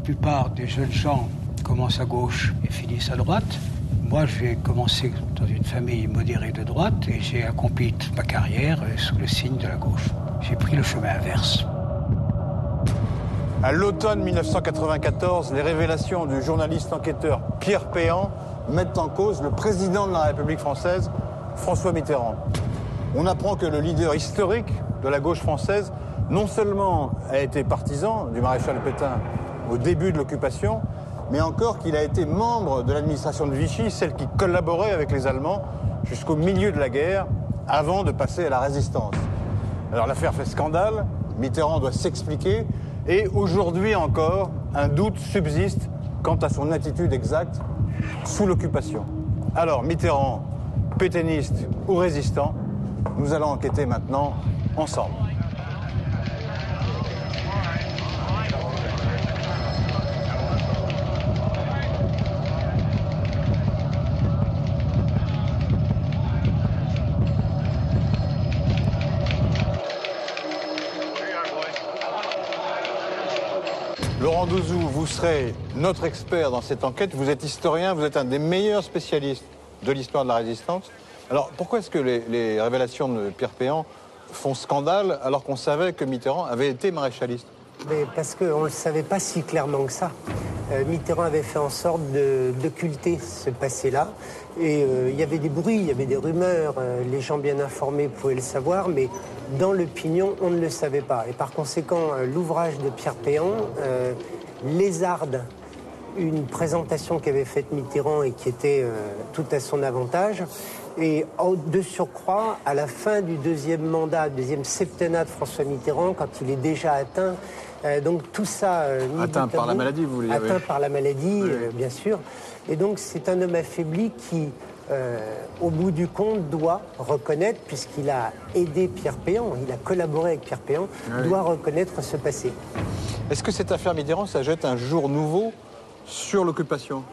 plupart des jeunes gens commencent à gauche et finissent à droite. Moi, j'ai commencé dans une famille modérée de droite et j'ai accompli toute ma carrière sous le signe de la gauche. J'ai pris le chemin inverse. À l'automne 1994, les révélations du journaliste enquêteur Pierre Péan mettent en cause le président de la République française, François Mitterrand. On apprend que le leader historique de la gauche française, non seulement a été partisan du maréchal Pétain au début de l'occupation, mais encore qu'il a été membre de l'administration de Vichy, celle qui collaborait avec les Allemands jusqu'au milieu de la guerre, avant de passer à la résistance. Alors l'affaire fait scandale, Mitterrand doit s'expliquer, et aujourd'hui encore, un doute subsiste quant à son attitude exacte sous l'occupation. Alors Mitterrand, pétainiste ou résistant, nous allons enquêter maintenant ensemble. Laurent Douzou, vous serez notre expert dans cette enquête. Vous êtes historien, vous êtes un des meilleurs spécialistes de l'histoire de la résistance. Alors, pourquoi est-ce que les révélations de Pierre Péan font scandale alors qu'on savait que Mitterrand avait été maréchaliste? Mais parce qu'on ne le savait pas si clairement que ça. Mitterrand avait fait en sorte d'occulter ce passé-là. Et il y avait des bruits, il y avait des rumeurs. Les gens bien informés pouvaient le savoir, mais dans l'opinion, on ne le savait pas. Et par conséquent, l'ouvrage de Pierre Péan lézarde une présentation qu'avait faite Mitterrand et qui était tout à son avantage. Et de surcroît, à la fin du deuxième mandat, deuxième septennat de François Mitterrand, quand il est déjà atteint, donc tout ça... Atteint par la maladie, vous voulez dire? Atteint par la maladie, oui. Bien sûr. Et donc c'est un homme affaibli qui, au bout du compte, doit reconnaître, puisqu'il a aidé Pierre Péan, il a collaboré avec Pierre Péan, oui. Doit reconnaître ce passé. Est-ce que cette affaire Mitterrand, ça jette un jour nouveau sur l'occupation?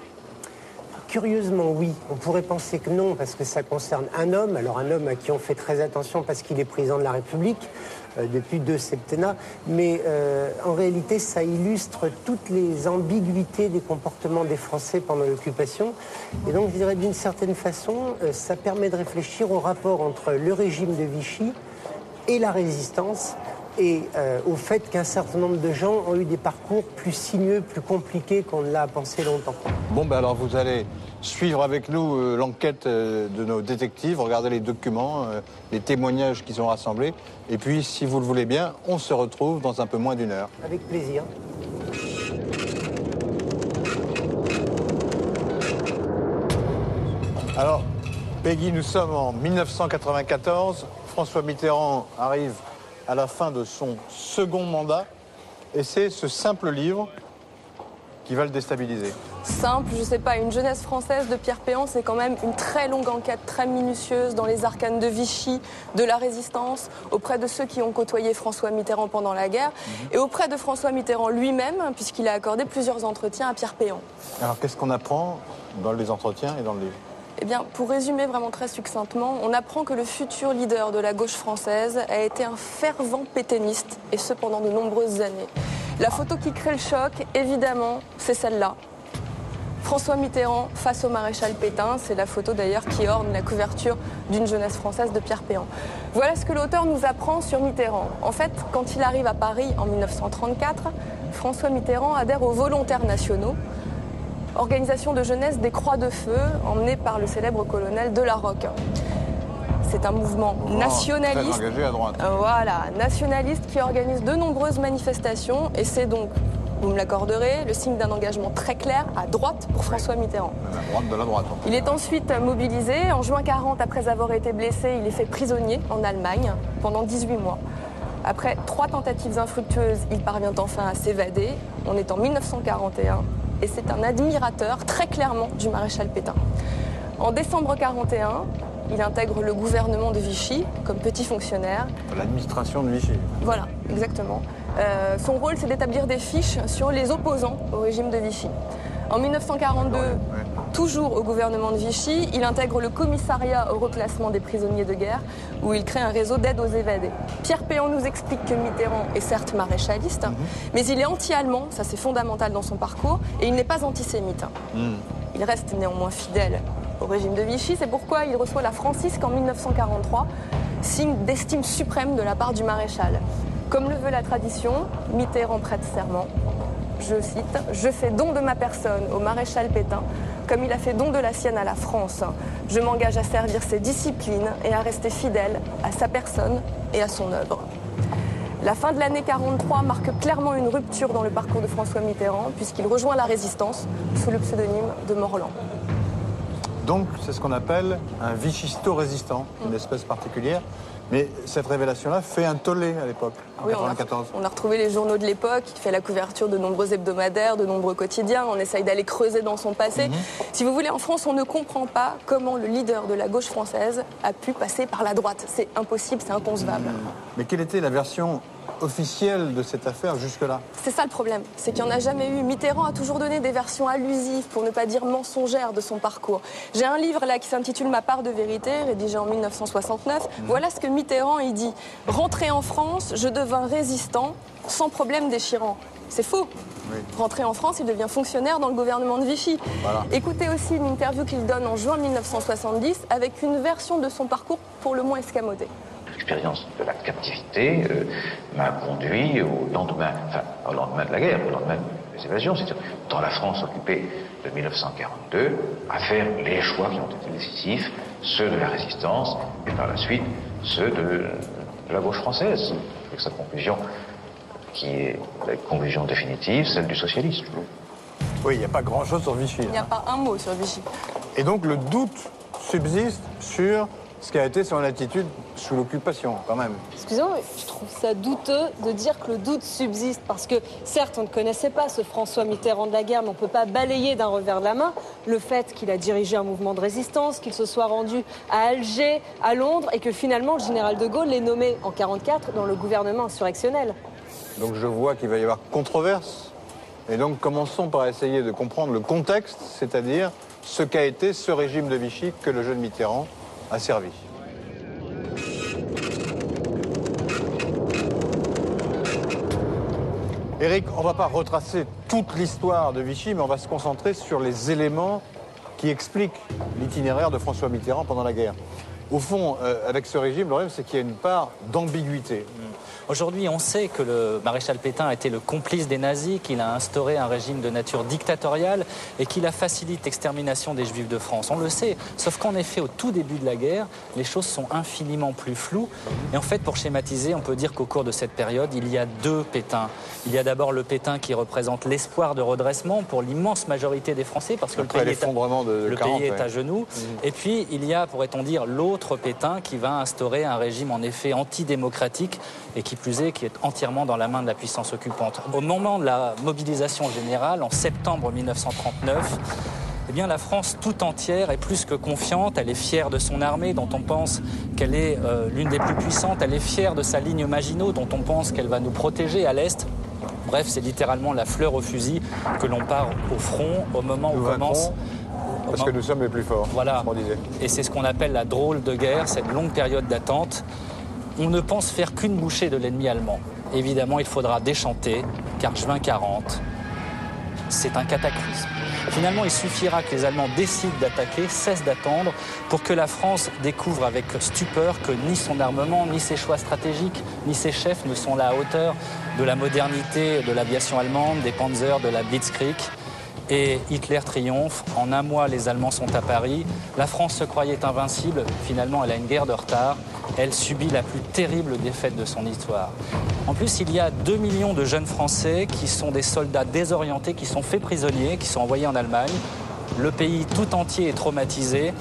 Curieusement, oui. On pourrait penser que non, parce que ça concerne un homme. Alors un homme à qui on fait très attention parce qu'il est président de la République depuis 2 septennats. Mais en réalité, ça illustre toutes les ambiguïtés des comportements des Français pendant l'occupation. Et donc, je dirais d'une certaine façon, ça permet de réfléchir au rapport entre le régime de Vichy et la résistance, et au fait qu'un certain nombre de gens ont eu des parcours plus sinueux, plus compliqués qu'on ne l'a pensé longtemps. Bon, ben alors vous allez suivre avec nous l'enquête de nos détectives, regarder les documents, les témoignages qu'ils ont rassemblés. Et puis, si vous le voulez bien, on se retrouve dans un peu moins d'1 heure. Avec plaisir. Alors, Peggy, nous sommes en 1994. François Mitterrand arrive à la fin de son second mandat, et c'est ce simple livre qui va le déstabiliser. Simple, je sais pas, une jeunesse française de Pierre Péan, c'est quand même une très longue enquête, très minutieuse dans les arcanes de Vichy, de la résistance, auprès de ceux qui ont côtoyé François Mitterrand pendant la guerre, et auprès de François Mitterrand lui-même, puisqu'il a accordé plusieurs entretiens à Pierre Péan. Alors qu'est-ce qu'on apprend dans les entretiens et dans le livre ? Eh bien, pour résumer vraiment très succinctement, on apprend que le futur leader de la gauche française a été un fervent pétainiste, et ce pendant de nombreuses années. La photo qui crée le choc, évidemment, c'est celle-là. François Mitterrand face au maréchal Pétain, c'est la photo d'ailleurs qui orne la couverture d'une jeunesse française de Pierre Péan. Voilà ce que l'auteur nous apprend sur Mitterrand. En fait, quand il arrive à Paris en 1934, François Mitterrand adhère aux Volontaires Nationaux, organisation de jeunesse des Croix de Feu, emmenée par le célèbre colonel Delarocque. C'est un mouvement nationaliste, très engagé à droite. Voilà, nationaliste qui organise de nombreuses manifestations, et c'est donc, vous me l'accorderez, le signe d'un engagement très clair à droite pour François Mitterrand. À droite de la droite. Il est ensuite mobilisé. En juin 40, après avoir été blessé, il est fait prisonnier en Allemagne pendant 18 mois. Après 3 tentatives infructueuses, il parvient enfin à s'évader. On est en 1941. Et c'est un admirateur, très clairement, du maréchal Pétain. En décembre 1941, il intègre le gouvernement de Vichy comme petit fonctionnaire. L'administration de Vichy. Voilà, exactement. Son rôle, c'est d'établir des fiches sur les opposants au régime de Vichy. En 1942, Toujours au gouvernement de Vichy, il intègre le commissariat au reclassement des prisonniers de guerre, où il crée un réseau d'aide aux évadés. Pierre Péan nous explique que Mitterrand est certes maréchaliste, mais il est anti-allemand, ça c'est fondamental dans son parcours, et il n'est pas antisémite. Il reste néanmoins fidèle au régime de Vichy, c'est pourquoi il reçoit la Francisque en 1943, signe d'estime suprême de la part du maréchal. Comme le veut la tradition, Mitterrand prête serment. Je cite, « Je fais don de ma personne au maréchal Pétain, comme il a fait don de la sienne à la France. Je m'engage à servir ses disciplines et à rester fidèle à sa personne et à son œuvre. » La fin de l'année 43 marque clairement une rupture dans le parcours de François Mitterrand, puisqu'il rejoint la résistance sous le pseudonyme de Morland. Donc, c'est ce qu'on appelle un vichisto-résistant, une espèce particulière. Mais cette révélation-là fait un tollé à l'époque, en 1994. On a retrouvé les journaux de l'époque, il fait la couverture de nombreux hebdomadaires, de nombreux quotidiens, on essaye d'aller creuser dans son passé. Si vous voulez, en France, on ne comprend pas comment le leader de la gauche française a pu passer par la droite. C'est impossible, c'est inconcevable. Mais quelle était la version officielle de cette affaire jusque-là? C'est ça le problème, c'est qu'il n'y en a jamais eu. Mitterrand a toujours donné des versions allusives, pour ne pas dire mensongères, de son parcours. J'ai un livre là qui s'intitule Ma part de vérité, rédigé en 1969. Voilà ce que Mitterrand y dit. « Rentré en France, je devins résistant, sans problème déchirant. » C'est faux. Oui. Rentré en France, il devient fonctionnaire dans le gouvernement de Vichy. Voilà. Écoutez aussi une interview qu'il donne en juin 1970 avec une version de son parcours pour le moins escamotée. L'expérience de la captivité m'a conduit au lendemain de la guerre, au lendemain des évasions, c'est-à-dire dans la France occupée de 1942, à faire les choix qui ont été décisifs, ceux de la résistance et par la suite ceux de la gauche française, avec sa conclusion qui est la conclusion définitive, celle du socialisme. Oui, il n'y a pas grand-chose sur Vichy. Il n'y a pas un mot sur Vichy. Et donc le doute subsiste sur ce qui a été son attitude sous l'occupation, quand même. Excusez-moi, je trouve ça douteux de dire que le doute subsiste, parce que, certes, on ne connaissait pas ce François Mitterrand de la guerre, mais on ne peut pas balayer d'un revers de la main le fait qu'il a dirigé un mouvement de résistance, qu'il se soit rendu à Alger, à Londres, et que finalement, le général de Gaulle l'ait nommé en 1944 dans le gouvernement insurrectionnel. Donc je vois qu'il va y avoir controverse. Et donc commençons par essayer de comprendre le contexte, c'est-à-dire ce qu'a été ce régime de Vichy que le jeune Mitterrand a servi. Éric, on ne va pas retracer toute l'histoire de Vichy, mais on va se concentrer sur les éléments qui expliquent l'itinéraire de François Mitterrand pendant la guerre. Au fond, avec ce régime, le problème, c'est qu'il y a une part d'ambiguïté. Aujourd'hui, on sait que le maréchal Pétain a été le complice des nazis, qu'il a instauré un régime de nature dictatoriale et qu'il a facilité l'extermination des Juifs de France. On le sait, sauf qu'en effet, au tout début de la guerre, les choses sont infiniment plus floues. Et en fait, pour schématiser, on peut dire qu'au cours de cette période, il y a deux Pétains. Il y a d'abord le Pétain qui représente l'espoir de redressement pour l'immense majorité des Français, parce que le pays est à genoux. Et puis, il y a, pourrait-on dire, l'autre Pétain qui va instaurer un régime en effet antidémocratique et qui plus est, qui est entièrement dans la main de la puissance occupante. Au moment de la mobilisation générale, en septembre 1939, eh bien, la France tout entière est plus que confiante. Elle est fière de son armée, dont on pense qu'elle est l'une des plus puissantes. Elle est fière de sa ligne Maginot, dont on pense qu'elle va nous protéger à l'Est. Bref, c'est littéralement la fleur au fusil que l'on part au front au moment où commence... Parce que nous sommes les plus forts, voilà. Et c'est ce qu'on appelle la drôle de guerre, cette longue période d'attente. On ne pense faire qu'une bouchée de l'ennemi allemand. Évidemment, il faudra déchanter, car juin 40, c'est un cataclysme. Finalement, il suffira que les Allemands décident d'attaquer, cessent d'attendre, pour que la France découvre avec stupeur que ni son armement, ni ses choix stratégiques, ni ses chefs ne sont à la hauteur de la modernité de l'aviation allemande, des Panzers, de la Blitzkrieg. Et Hitler triomphe. En un mois, les Allemands sont à Paris. La France se croyait invincible. Finalement, elle a une guerre de retard. Elle subit la plus terrible défaite de son histoire. En plus, il y a 2 millions de jeunes Français qui sont des soldats désorientés, qui sont faits prisonniers, qui sont envoyés en Allemagne. Le pays tout entier est traumatisé.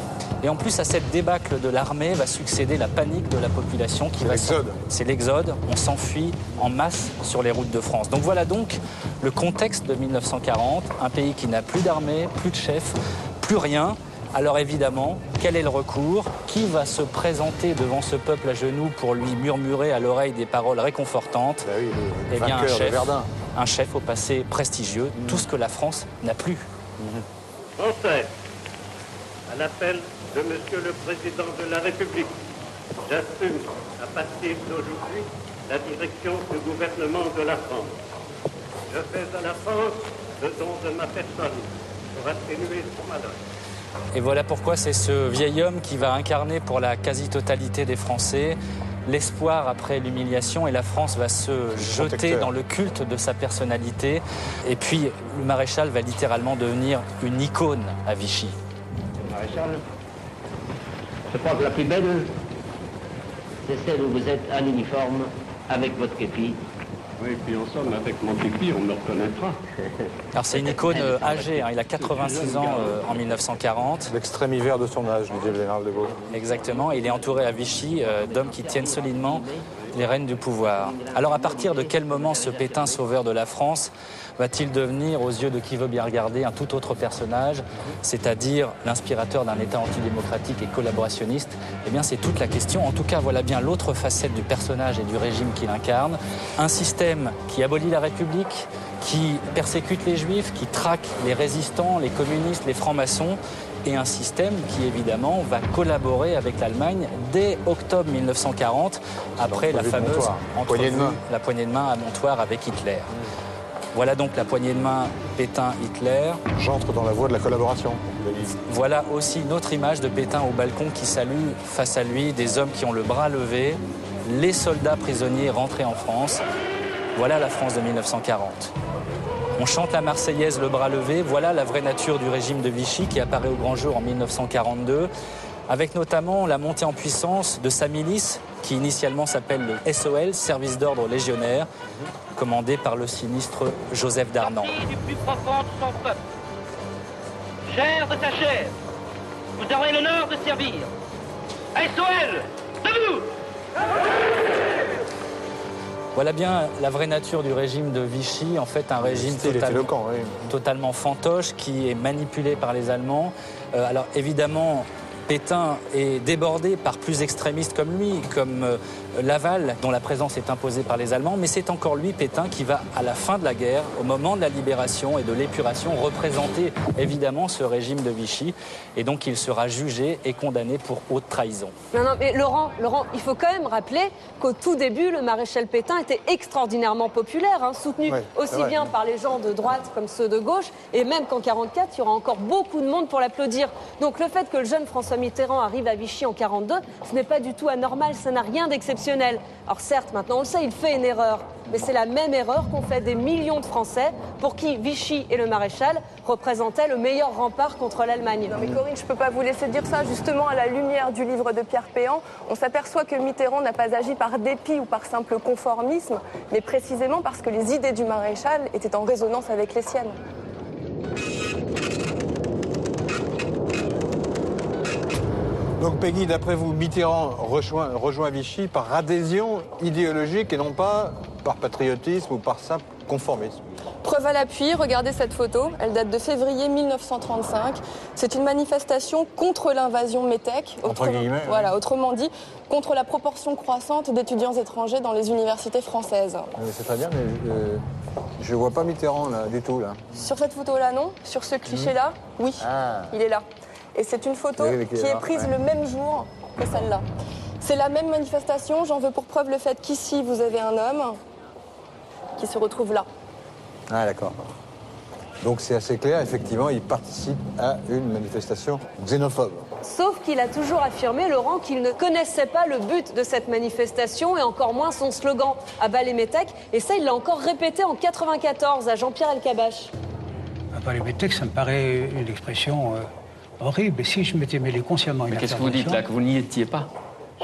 Et en plus, à cette débâcle de l'armée va succéder la panique de la population qui va... L'exode. C'est l'exode. On s'enfuit en masse sur les routes de France. Donc voilà donc le contexte de 1940. Un pays qui n'a plus d'armée, plus de chef, plus rien. Alors évidemment, quel est le recours? Qui va se présenter devant ce peuple à genoux pour lui murmurer à l'oreille des paroles réconfortantes? Oui, eh bien, un chef au passé prestigieux, tout ce que la France n'a plus. Français, À l'appel de Monsieur le Président de la République, j'assume à partir d'aujourd'hui la direction du gouvernement de la France. Je fais à la France le don de ma personne pour atténuer son malheur. Et voilà pourquoi c'est ce vieil homme qui va incarner pour la quasi-totalité des Français l'espoir après l'humiliation, et la France va se jeter dans le culte de sa personnalité. Et puis le maréchal va littéralement devenir une icône à Vichy. Maréchal, je crois que la plus belle, c'est celle où vous êtes en uniforme avec votre képi. Oui, puis en somme, avec mon képi, on me reconnaîtra. Alors c'est une icône âgée, hein. Il a 86 ans en 1940. L'extrême hiver de son âge, disait le général de Gaulle. Exactement, il est entouré à Vichy d'hommes qui tiennent solidement les rênes du pouvoir. Alors à partir de quel moment ce Pétain sauveur de la France va-t-il devenir, aux yeux de qui veut bien regarder, un tout autre personnage, c'est-à-dire l'inspirateur d'un État antidémocratique et collaborationniste? Eh bien c'est toute la question. En tout cas, voilà bien l'autre facette du personnage et du régime qu'il incarne. Un système qui abolit la République, qui persécute les Juifs, qui traque les résistants, les communistes, les francs-maçons, et un système qui, évidemment, va collaborer avec l'Allemagne dès octobre 1940, après la fameuse entrevue, la poignée de main à Montoire avec Hitler. Voilà donc la poignée de main Pétain-Hitler. J'entre dans la voie de la collaboration. Voilà aussi une autre image de Pétain au balcon qui salue face à lui des hommes qui ont le bras levé, les soldats prisonniers rentrés en France. Voilà la France de 1940. On chante la Marseillaise le bras levé. Voilà la vraie nature du régime de Vichy qui apparaît au grand jour en 1942, avec notamment la montée en puissance de sa milice, qui initialement s'appelle le SOL, Service d'ordre légionnaire, commandé par le sinistre Joseph Darnan. Du plus profond de son peuple, chair de sa chair, vous aurez l'honneur de servir. SOL, debout! Voilà bien la vraie nature du régime de Vichy, en fait un régime totalement fantoche qui est manipulé par les Allemands. Alors évidemment, Pétain est débordé par plus extrémistes comme lui, comme Laval, dont la présence est imposée par les Allemands, mais c'est encore lui, Pétain, qui va, à la fin de la guerre, au moment de la libération et de l'épuration, représenter évidemment ce régime de Vichy, et donc il sera jugé et condamné pour haute trahison. Non, mais Laurent, il faut quand même rappeler qu'au tout début, le maréchal Pétain était extraordinairement populaire, hein, soutenu aussi bien par les gens de droite comme ceux de gauche, et même qu'en 1944, il y aura encore beaucoup de monde pour l'applaudir. Donc le fait que le jeune François Mitterrand arrive à Vichy en 1942, ce n'est pas du tout anormal, ça n'a rien d'exceptionnel. Alors certes, maintenant on le sait, il fait une erreur, mais c'est la même erreur qu'ont fait des millions de Français pour qui Vichy et le maréchal représentaient le meilleur rempart contre l'Allemagne. Non mais Corinne, je ne peux pas vous laisser dire ça. Justement, à la lumière du livre de Pierre Péan, on s'aperçoit que Mitterrand n'a pas agi par dépit ou par simple conformisme, mais précisément parce que les idées du maréchal étaient en résonance avec les siennes. Donc Peggy, d'après vous, Mitterrand rejoint Vichy par adhésion idéologique et non pas par patriotisme ou par simple conformisme. Preuve à l'appui, regardez cette photo, elle date de février 1935. C'est une manifestation contre l'invasion métèque, autrement dit, contre la proportion croissante d'étudiants étrangers dans les universités françaises. C'est très bien, mais je ne vois pas Mitterrand là, du tout. Là. Sur cette photo-là, non. Sur ce cliché-là, oui, il est là. Et c'est une photo qui est prise le même jour que celle-là. C'est la même manifestation, j'en veux pour preuve le fait qu'ici, vous avez un homme qui se retrouve là. Ah d'accord. Donc c'est assez clair, effectivement, il participe à une manifestation xénophobe. Sauf qu'il a toujours affirmé, Laurent, qu'il ne connaissait pas le but de cette manifestation et encore moins son slogan « à bas les métèques ». Et ça, il l'a encore répété en 1994 à Jean-Pierre Elkabbach. À bas les métèques, ça me paraît une expression horrible. Et si je m'étais mêlé consciemment une qu'est-ce que vous dites là, que vous n'y étiez pas?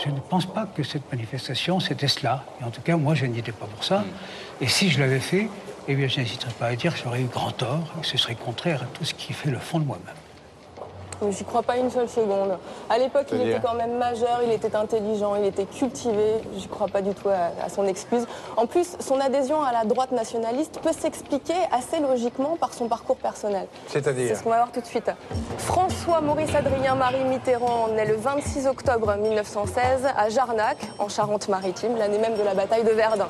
Je ne pense pas que cette manifestation, c'était cela. Et en tout cas, moi, je n'y étais pas pour ça. Et si je l'avais fait, eh bien, je n'hésiterais pas à dire que j'aurais eu grand tort et que ce serait contraire à tout ce qui fait le fond de moi-même. J'y crois pas une seule seconde. À l'époque, il était quand même majeur, il était intelligent, il était cultivé. J'y crois pas du tout à son excuse. En plus, son adhésion à la droite nationaliste peut s'expliquer assez logiquement par son parcours personnel. C'est-à-dire? C'est ce qu'on va voir tout de suite. François Maurice Adrien Marie Mitterrand naît le 26 octobre 1916 à Jarnac, en Charente-Maritime, l'année même de la bataille de Verdun.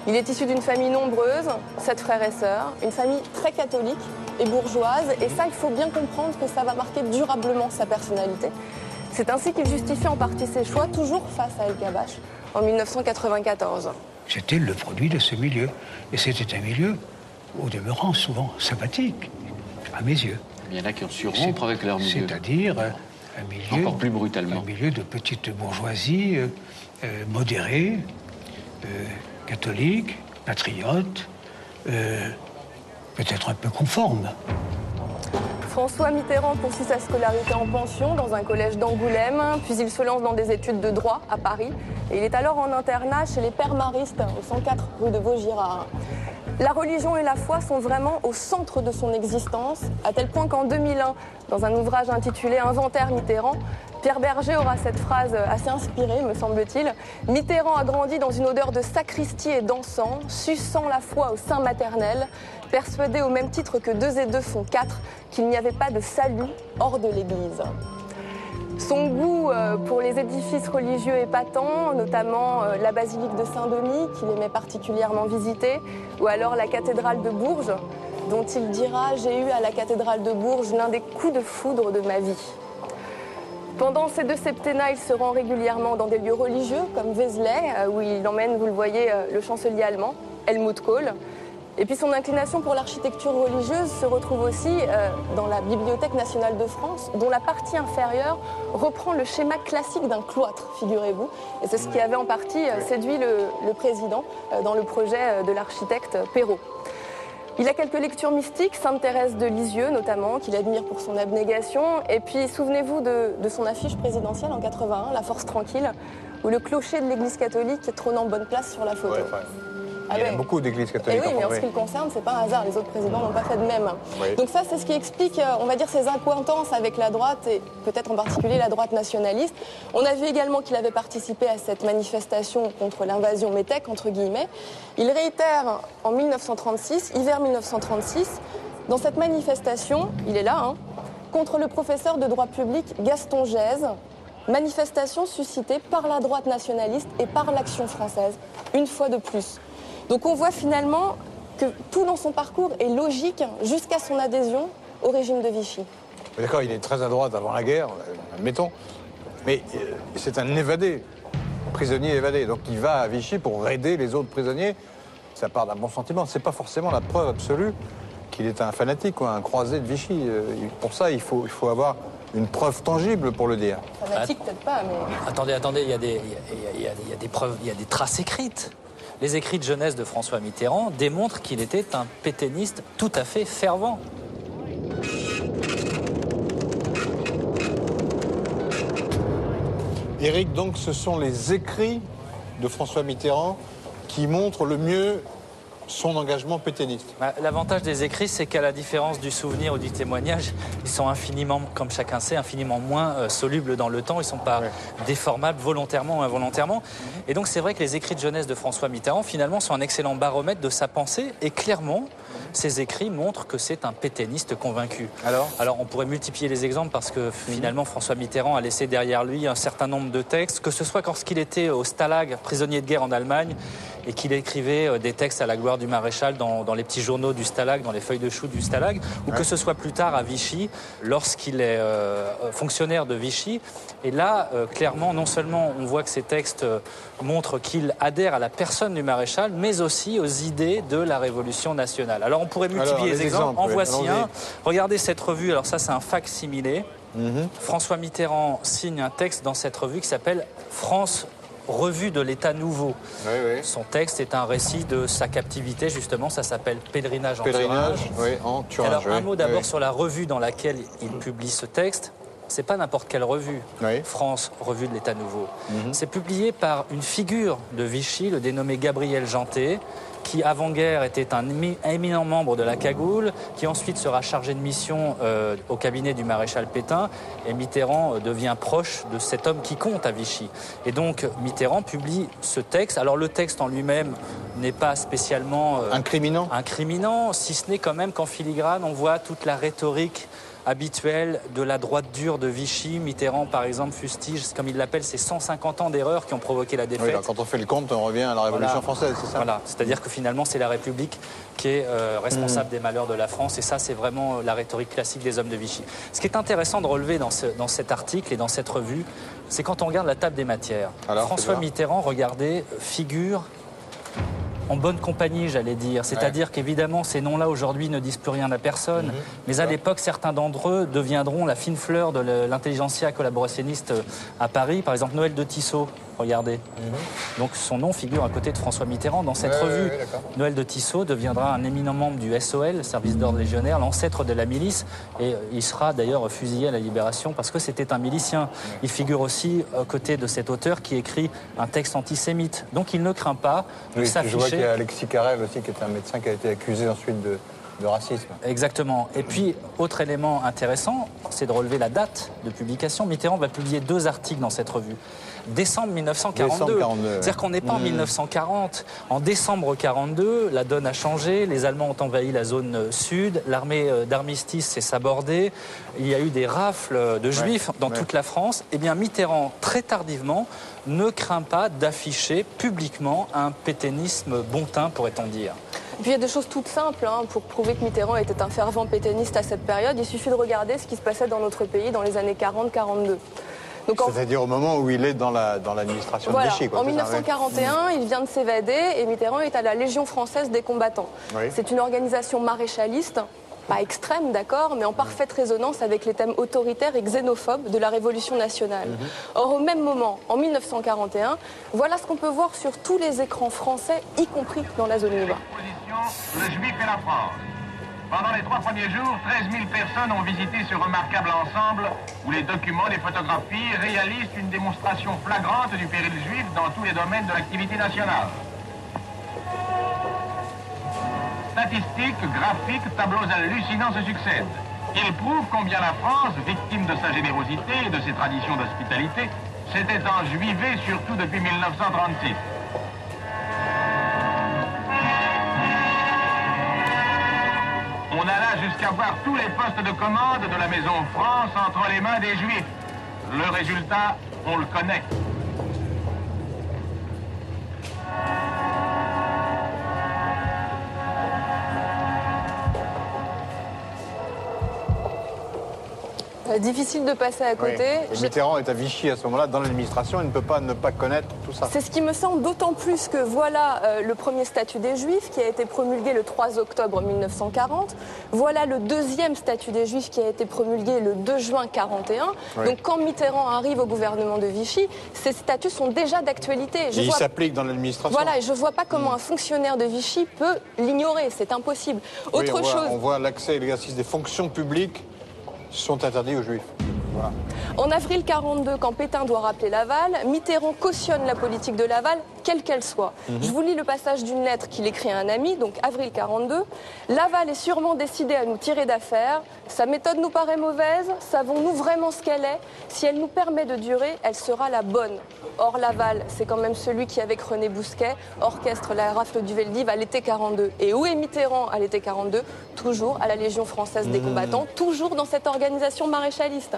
Il est issu d'une famille nombreuse, 7 frères et sœurs, une famille très catholique et bourgeoise. Et ça, il faut bien comprendre que ça va marquer durablement sa personnalité. C'est ainsi qu'il justifie en partie ses choix, toujours face à El Kabbach, en 1994. J'étais le produit de ce milieu. Et c'était un milieu, au demeurant, souvent sympathique, à mes yeux. Il y en a qui ont su rompre avec leur milieu. C'est-à-dire un milieu... Encore plus brutalement. Un milieu de petite bourgeoisie, modérée, catholique, patriote, peut-être un peu conforme. François Mitterrand poursuit sa scolarité en pension dans un collège d'Angoulême, puis il se lance dans des études de droit à Paris. Et il est alors en internat chez les Pères Maristes, au 104 rue de Vaugirard. La religion et la foi sont vraiment au centre de son existence, à tel point qu'en 2001, dans un ouvrage intitulé « Inventaire Mitterrand », Pierre Berger aura cette phrase assez inspirée, me semble-t-il. « Mitterrand a grandi dans une odeur de sacristie et d'encens, suçant la foi au sein maternel, persuadé au même titre que 2 et 2 font 4, qu'il n'y avait pas de salut hors de l'Église. » Son goût pour les édifices religieux est patent, notamment la basilique de Saint-Denis, qu'il aimait particulièrement visiter, ou alors la cathédrale de Bourges, dont il dira « J'ai eu à la cathédrale de Bourges l'un des coups de foudre de ma vie ». Pendant ces 2 septennats, il se rend régulièrement dans des lieux religieux, comme Vézelay, où il emmène, vous le voyez, le chancelier allemand, Helmut Kohl. Et puis son inclination pour l'architecture religieuse se retrouve aussi dans la Bibliothèque nationale de France, dont la partie inférieure reprend le schéma classique d'un cloître, figurez-vous. Et c'est ce qui avait en partie séduit le président dans le projet de l'architecte Perrault. Il a quelques lectures mystiques, Sainte Thérèse de Lisieux notamment, qu'il admire pour son abnégation. Et puis souvenez-vous de son affiche présidentielle en 81, La Force tranquille, où le clocher de l'église catholique trône en bonne place sur la photo. Ouais, il y a beaucoup d'églises catholiques. Et oui, mais en ce qui le concerne, c'est pas un hasard. Les autres présidents n'ont pas fait de même. Oui. Donc ça, c'est ce qui explique, on va dire, ses accointances avec la droite et peut-être en particulier la droite nationaliste. On a vu également qu'il avait participé à cette manifestation contre l'invasion métèque, entre guillemets. Il réitère en 1936, hiver 1936, dans cette manifestation, il est là, contre le professeur de droit public Gaston Gèze. Manifestation suscitée par la droite nationaliste et par l'Action française, une fois de plus. Donc on voit finalement que tout dans son parcours est logique jusqu'à son adhésion au régime de Vichy. D'accord, il est très à droite avant la guerre, admettons, mais c'est un évadé, prisonnier évadé. Donc il va à Vichy pour aider les autres prisonniers. Ça part d'un bon sentiment. C'est pas forcément la preuve absolue qu'il est un fanatique ou un croisé de Vichy. Pour ça, il faut avoir une preuve tangible pour le dire. Fanatique peut-être pas, mais... Attendez, il y a des preuves, il y a des traces écrites. Les écrits de jeunesse de François Mitterrand démontrent qu'il était un pétainiste tout à fait fervent. Éric, donc ce sont les écrits de François Mitterrand qui montrent le mieux son engagement pétainiste. L'avantage des écrits, c'est qu'à la différence du souvenir ou du témoignage, ils sont infiniment, comme chacun sait, infiniment moins solubles dans le temps. Ils ne sont pas déformables volontairement ou involontairement. Et donc c'est vrai que les écrits de jeunesse de François Mitterrand, finalement, sont un excellent baromètre de sa pensée. Et clairement, ces écrits montrent que c'est un pétainiste convaincu. Alors on pourrait multiplier les exemples parce que finalement, François Mitterrand a laissé derrière lui un certain nombre de textes, que ce soit lorsqu'il était au Stalag, prisonnier de guerre en Allemagne, et qu'il écrivait des textes à la gloire du maréchal dans les petits journaux du Stalag, dans les feuilles de chou du Stalag, ou que ce soit plus tard à Vichy, lorsqu'il est fonctionnaire de Vichy. Et là, clairement, non seulement on voit que ces textes montrent qu'il adhère à la personne du maréchal, mais aussi aux idées de la Révolution nationale. Alors on pourrait multiplier les exemples. En voici un. Regardez cette revue. Alors ça, c'est un fac-similé. François Mitterrand signe un texte dans cette revue qui s'appelle « France ». Revue de l'État nouveau. Son texte est un récit de sa captivité, justement, ça s'appelle Pèlerinage en Thuringe. En Thuringe. Alors un mot d'abord sur la revue dans laquelle il publie ce texte. C'est pas n'importe quelle revue, France, Revue de l'État nouveau. C'est publié par une figure de Vichy, le dénommé Gabriel Jeantet, qui avant-guerre était un éminent membre de la Cagoule, qui ensuite sera chargé de mission au cabinet du maréchal Pétain, et Mitterrand devient proche de cet homme qui compte à Vichy. Et donc Mitterrand publie ce texte. Alors le texte en lui-même n'est pas spécialement incriminant, si ce n'est quand même qu'en filigrane, on voit toute la rhétorique habituel de la droite dure de Vichy. Mitterrand, par exemple, fustige, comme il l'appelle, ces 150 ans d'erreurs qui ont provoqué la défaite. Oui, alors, quand on fait le compte, on revient à la Révolution française, c'est ça? Voilà, c'est-à-dire que finalement, c'est la République qui est responsable des malheurs de la France. Et ça, c'est vraiment la rhétorique classique des hommes de Vichy. Ce qui est intéressant de relever dans cet article et dans cette revue, c'est quand on regarde la table des matières. Alors, François Mitterrand, regardez, figure en bonne compagnie, j'allais dire. C'est-à-dire qu'évidemment, ces noms-là, aujourd'hui, ne disent plus rien à personne. Mais à l'époque, certains d'entre eux deviendront la fine fleur de l'intelligentsia collaborationniste à Paris. Par exemple, Noël de Tissot, regardez. Donc son nom figure à côté de François Mitterrand dans cette revue. Noël de Tissot deviendra un éminent membre du SOL, Service d'ordre légionnaire, l'ancêtre de la milice. Et il sera d'ailleurs fusillé à la Libération parce que c'était un milicien. Il figure aussi à côté de cet auteur qui écrit un texte antisémite. Donc il ne craint pas de s'afficher. Je vois qu'il y a Alexis Carrel aussi, qui est un médecin qui a été accusé ensuite de racisme. Exactement. Et puis, autre élément intéressant, c'est de relever la date de publication. Mitterrand va publier 2 articles dans cette revue. Décembre 1942. C'est-à-dire qu'on n'est pas en 1940. En décembre 1942, la donne a changé. Les Allemands ont envahi la zone sud. L'armée d'armistice s'est sabordée. Il y a eu des rafles de juifs dans toute la France. Eh bien, Mitterrand, très tardivement, ne craint pas d'afficher publiquement un pétainisme bon teint, pourrait-on dire. Et puis il y a des choses toutes simples pour prouver que Mitterrand était un fervent pétainiste à cette période. Il suffit de regarder ce qui se passait dans notre pays dans les années 40-42. C'est-à-dire au moment où il est dans l'administration de Vichy. En 1941, il vient de s'évader et Mitterrand est à la Légion française des combattants. C'est une organisation maréchaliste, pas extrême, d'accord, mais en parfaite résonance avec les thèmes autoritaires et xénophobes de la Révolution nationale. Or, au même moment, en 1941, voilà ce qu'on peut voir sur tous les écrans français, y compris dans la zone libre. Le Juif et la France. Pendant les 3 premiers jours, 13 000 personnes ont visité ce remarquable ensemble où les documents, les photographies réalisent une démonstration flagrante du péril juif dans tous les domaines de l'activité nationale. Statistiques, graphiques, tableaux hallucinants se succèdent. Ils prouvent combien la France, victime de sa générosité et de ses traditions d'hospitalité, s'était enjuivée surtout depuis 1936. On alla jusqu'à voir tous les postes de commande de la Maison France entre les mains des Juifs. Le résultat, on le connaît. Difficile de passer à côté. Mitterrand est à Vichy à ce moment-là, dans l'administration, il ne peut pas ne pas connaître tout ça. C'est ce qui me semble d'autant plus que voilà le premier statut des Juifs qui a été promulgué le 3 octobre 1940. Voilà le deuxième statut des Juifs qui a été promulgué le 2 juin 1941. Donc quand Mitterrand arrive au gouvernement de Vichy, ces statuts sont déjà d'actualité. Et ils s'appliquent dans l'administration. Voilà, et je ne vois pas comment un fonctionnaire de Vichy peut l'ignorer. C'est impossible. Autre chose. On voit l'accès et l'exercice des fonctions publiques sont interdits aux Juifs. Voilà. En avril 1942, quand Pétain doit rappeler Laval, Mitterrand cautionne la politique de Laval, quelle qu'elle soit. Je vous lis le passage d'une lettre qu'il écrit à un ami, donc avril 1942. « Laval est sûrement décidé à nous tirer d'affaire. Sa méthode nous paraît mauvaise. Savons-nous vraiment ce qu'elle est? Si elle nous permet de durer, elle sera la bonne. Or, Laval, c'est quand même celui qui, avec René Bousquet, orchestre la rafle du Veldiv à l'été 1942. Et où est Mitterrand à l'été 1942? Toujours à la Légion française des combattants, toujours dans cette organisation maréchaliste.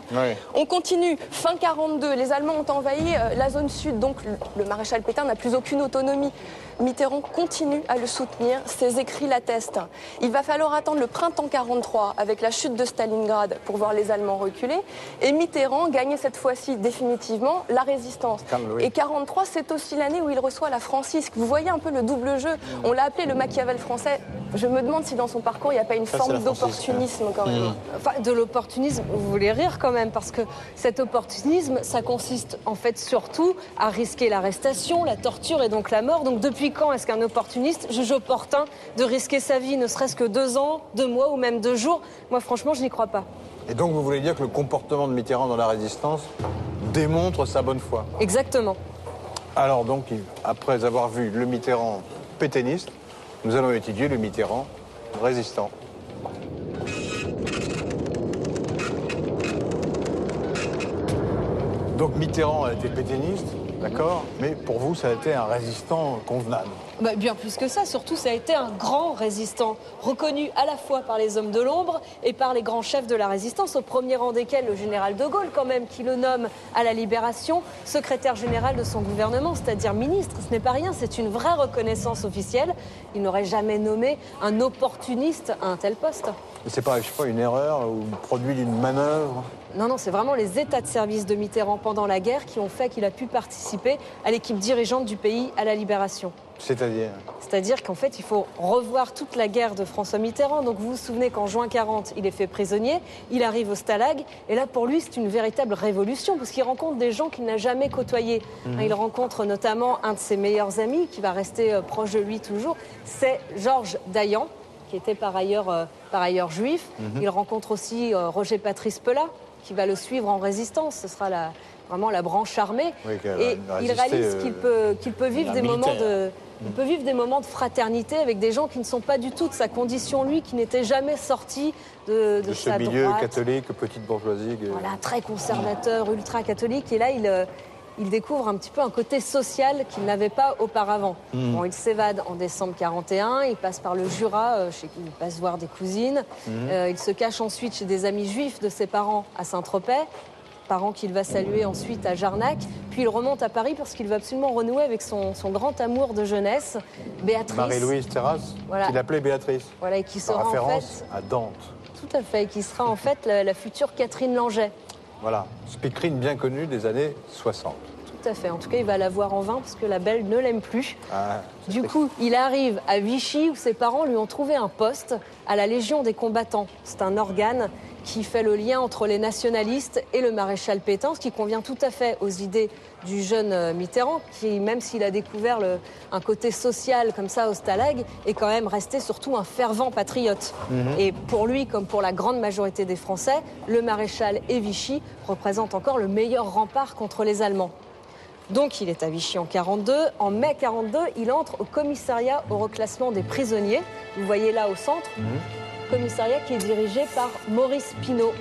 On continue. Fin 1942, les Allemands ont envahi la zone sud, donc le maréchal Pétain n'a plus aucune autonomie. Mitterrand continue à le soutenir, ses écrits l'attestent. Il va falloir attendre le printemps 1943 avec la chute de Stalingrad pour voir les Allemands reculer et Mitterrand gagner cette fois-ci définitivement la résistance. Et 1943, c'est aussi l'année où il reçoit la Francisque. Vous voyez un peu le double jeu. On l'a appelé le Machiavel français. Je me demande si dans son parcours, il n'y a pas une forme d'opportunisme quand même. Enfin, de l'opportunisme, vous voulez rire quand même, parce que cet opportunisme, ça consiste en fait surtout à risquer l'arrestation, la torture et donc la mort. Donc depuis quand est-ce qu'un opportuniste juge opportun de risquer sa vie, ne serait-ce que 2 ans, 2 mois ou même 2 jours? Moi, franchement, je n'y crois pas. Et donc, vous voulez dire que le comportement de Mitterrand dans la résistance démontre sa bonne foi? Exactement. Alors donc, après avoir vu le Mitterrand pétainiste, nous allons étudier le Mitterrand résistant. Donc Mitterrand a été pétainiste, d'accord, mais pour vous, ça a été un résistant convenable. Bien plus que ça, surtout ça a été un grand résistant, reconnu à la fois par les hommes de l'ombre et par les grands chefs de la résistance, au premier rang desquels le général de Gaulle quand même, qui le nomme à la Libération secrétaire général de son gouvernement, c'est-à-dire ministre. Ce n'est pas rien, c'est une vraie reconnaissance officielle. Il n'aurait jamais nommé un opportuniste à un tel poste. C'est pas, je sais pas, une erreur ou le produit d'une manœuvre? Non, non, c'est vraiment les états de service de Mitterrand pendant la guerre qui ont fait qu'il a pu participer à l'équipe dirigeante du pays à la Libération. C'est-à-dire? C'est-à-dire qu'en fait, il faut revoir toute la guerre de François Mitterrand. Donc vous vous souvenez qu'en juin 40, il est fait prisonnier, il arrive au Stalag, et là pour lui c'est une véritable révolution, parce qu'il rencontre des gens qu'il n'a jamais côtoyés. Il rencontre notamment un de ses meilleurs amis, qui va rester proche de lui toujours, c'est Georges Dayan, qui était par ailleurs juif. Il rencontre aussi Roger Patrice Pelat, qui va le suivre en résistance. Ce sera vraiment la branche armée. Oui, et il réalise qu'il peut vivre des moments de... Il peut vivre des moments de fraternité avec des gens qui ne sont pas du tout de sa condition, lui, qui n'était jamais sorti de ce sa milieu droite. Catholique, petite bourgeoisie. Voilà, très conservateur, ultra-catholique. Et là, il découvre un petit peu un côté social qu'il n'avait pas auparavant. Bon, il s'évade en décembre 41, il passe par le Jura, chez qui il passe voir des cousines. Il se cache ensuite chez des amis juifs de ses parents à Saint-Tropez. Parents qu'il va saluer ensuite à Jarnac, puis il remonte à Paris parce qu'il va absolument renouer avec son grand amour de jeunesse, Béatrice. Marie-Louise Terrasse, voilà. qu'il appelait Béatrice. Voilà, et qui sera référence en fait, à Dante. tout à fait, et qui sera en fait la future Catherine Langeais. Voilà, speakerine bien connue des années 60. Tout à fait, en tout cas il va la voir en vain parce que la belle ne l'aime plus. Du coup, il arrive à Vichy où ses parents lui ont trouvé un poste à la Légion des combattants. C'est un organe qui fait le lien entre les nationalistes et le maréchal Pétain, ce qui convient tout à fait aux idées du jeune Mitterrand, qui, même s'il a découvert un côté social comme ça au Stalag, est quand même resté surtout un fervent patriote. Et pour lui, comme pour la grande majorité des Français, le maréchal et Vichy représentent encore le meilleur rempart contre les Allemands. Donc il est à Vichy en 42. En mai 42, il entre au commissariat au reclassement des prisonniers. Vous voyez là au centre. Commissariat qui est dirigé par Maurice Pinault,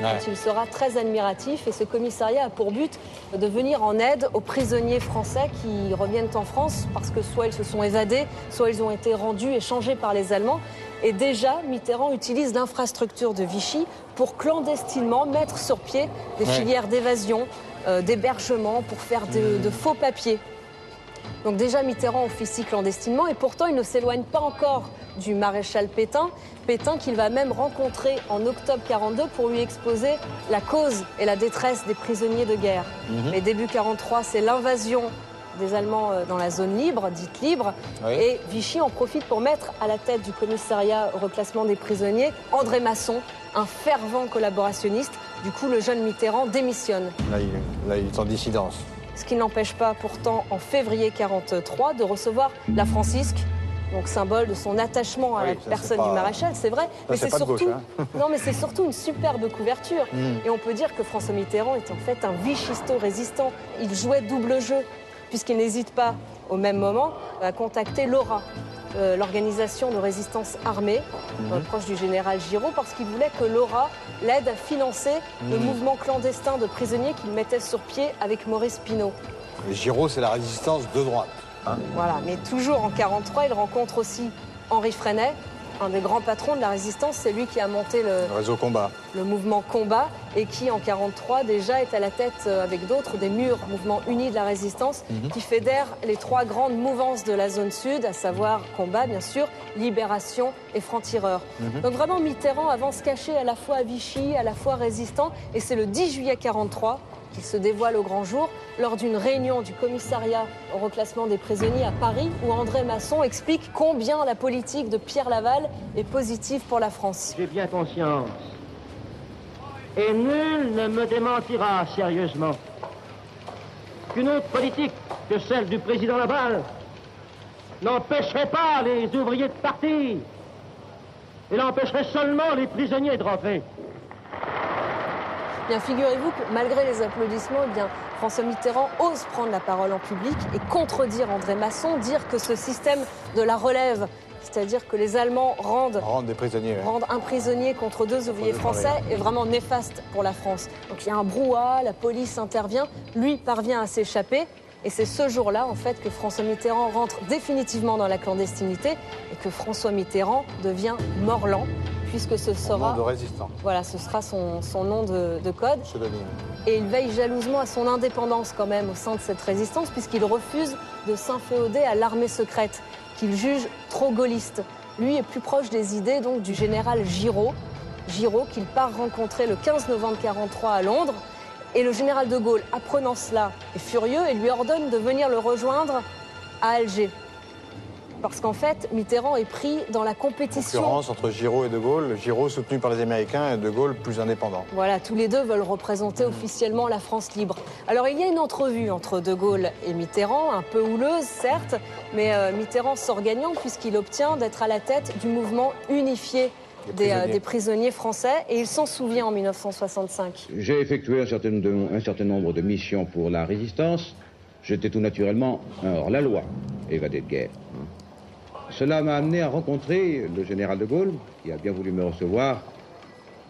dont il sera très admiratif. Et ce commissariat a pour but de venir en aide aux prisonniers français qui reviennent en France parce que soit ils se sont évadés, soit ils ont été rendus et changés par les Allemands. Et déjà, Mitterrand utilise l'infrastructure de Vichy pour clandestinement mettre sur pied des filières d'évasion, d'hébergement, pour faire de faux papiers. Donc déjà, Mitterrand officie clandestinement et pourtant, il ne s'éloigne pas encore du maréchal Pétain. Pétain qu'il va même rencontrer en octobre 42 pour lui exposer la cause et la détresse des prisonniers de guerre. Mais début 43, c'est l'invasion des Allemands dans la zone libre, dite libre. Et Vichy en profite pour mettre à la tête du commissariat au reclassement des prisonniers André Masson, un fervent collaborationniste. Du coup, le jeune Mitterrand démissionne. Là, il est en dissidence. Ce qui n'empêche pas pourtant, en février 43, de recevoir la Francisque, donc symbole de son attachement à la personne du maréchal, c'est vrai. Mais c'est surtout, non, mais c'est surtout une superbe couverture. Et on peut dire que François Mitterrand est en fait un vichisto-résistant. Il jouait double jeu, puisqu'il n'hésite pas, au même moment, à contacter l'ORA, l'organisation de résistance armée, proche du général Giraud, parce qu'il voulait que l'ORA l'aide à financer le mouvement clandestin de prisonniers qu'il mettait sur pied avec Maurice Pinault. Et Giraud, c'est la résistance de droite. Voilà, mais toujours en 43, il rencontre aussi Henri Freinet, un des grands patrons de la résistance. C'est lui qui a monté le réseau Combat, le mouvement Combat, et qui en 43 déjà est à la tête avec d'autres des Murs, mouvement uni de la résistance, qui fédère les trois grandes mouvances de la zone sud, à savoir Combat bien sûr, Libération et Franc-Tireur. Donc vraiment Mitterrand avance caché à la fois à Vichy, à la fois résistant, et c'est le 10 juillet 43 qu'il se dévoile au grand jour lors d'une réunion du commissariat au reclassement des prisonniers à Paris, où André Masson explique combien la politique de Pierre Laval est positive pour la France. J'ai bien conscience, et nul ne me démentira sérieusement, qu'une autre politique que celle du président Laval n'empêcherait pas les ouvriers de partir, et n'empêcherait seulement les prisonniers de rentrer. Bien, figurez-vous que malgré les applaudissements, eh bien, François Mitterrand ose prendre la parole en public et contredire André Masson, dire que ce système de la relève, c'est-à-dire que les Allemands rendent des prisonniers, un prisonnier contre deux ouvriers français, est vraiment néfaste pour la France. Donc il y a un brouhaha, la police intervient, lui parvient à s'échapper. Et c'est ce jour-là, en fait, que François Mitterrand rentre définitivement dans la clandestinité et que François Mitterrand devient Morland, puisque ce sera... Nom de résistant. Voilà, ce sera son nom de code. Pseudonyme. Et il veille jalousement à son indépendance quand même au sein de cette résistance, puisqu'il refuse de s'inféoder à l'armée secrète, qu'il juge trop gaulliste. Lui est plus proche des idées donc du général Giraud qu'il part rencontrer le 15 novembre 1943 à Londres. Et le général de Gaulle, apprenant cela, est furieux et lui ordonne de venir le rejoindre à Alger. Parce qu'en fait, Mitterrand est pris dans la compétition. Concurrence entre Giraud et de Gaulle. Giraud soutenu par les Américains et de Gaulle plus indépendant. Voilà, tous les deux veulent représenter officiellement la France libre. Alors il y a une entrevue entre de Gaulle et Mitterrand, un peu houleuse certes, mais Mitterrand sort gagnant puisqu'il obtient d'être à la tête du mouvement unifié des prisonniers français, et il s'en souvient en 1965. J'ai effectué un certain nombre de missions pour la résistance. J'étais tout naturellement un hors-la-loi, évadé de guerre. Cela m'a amené à rencontrer le général de Gaulle, qui a bien voulu me recevoir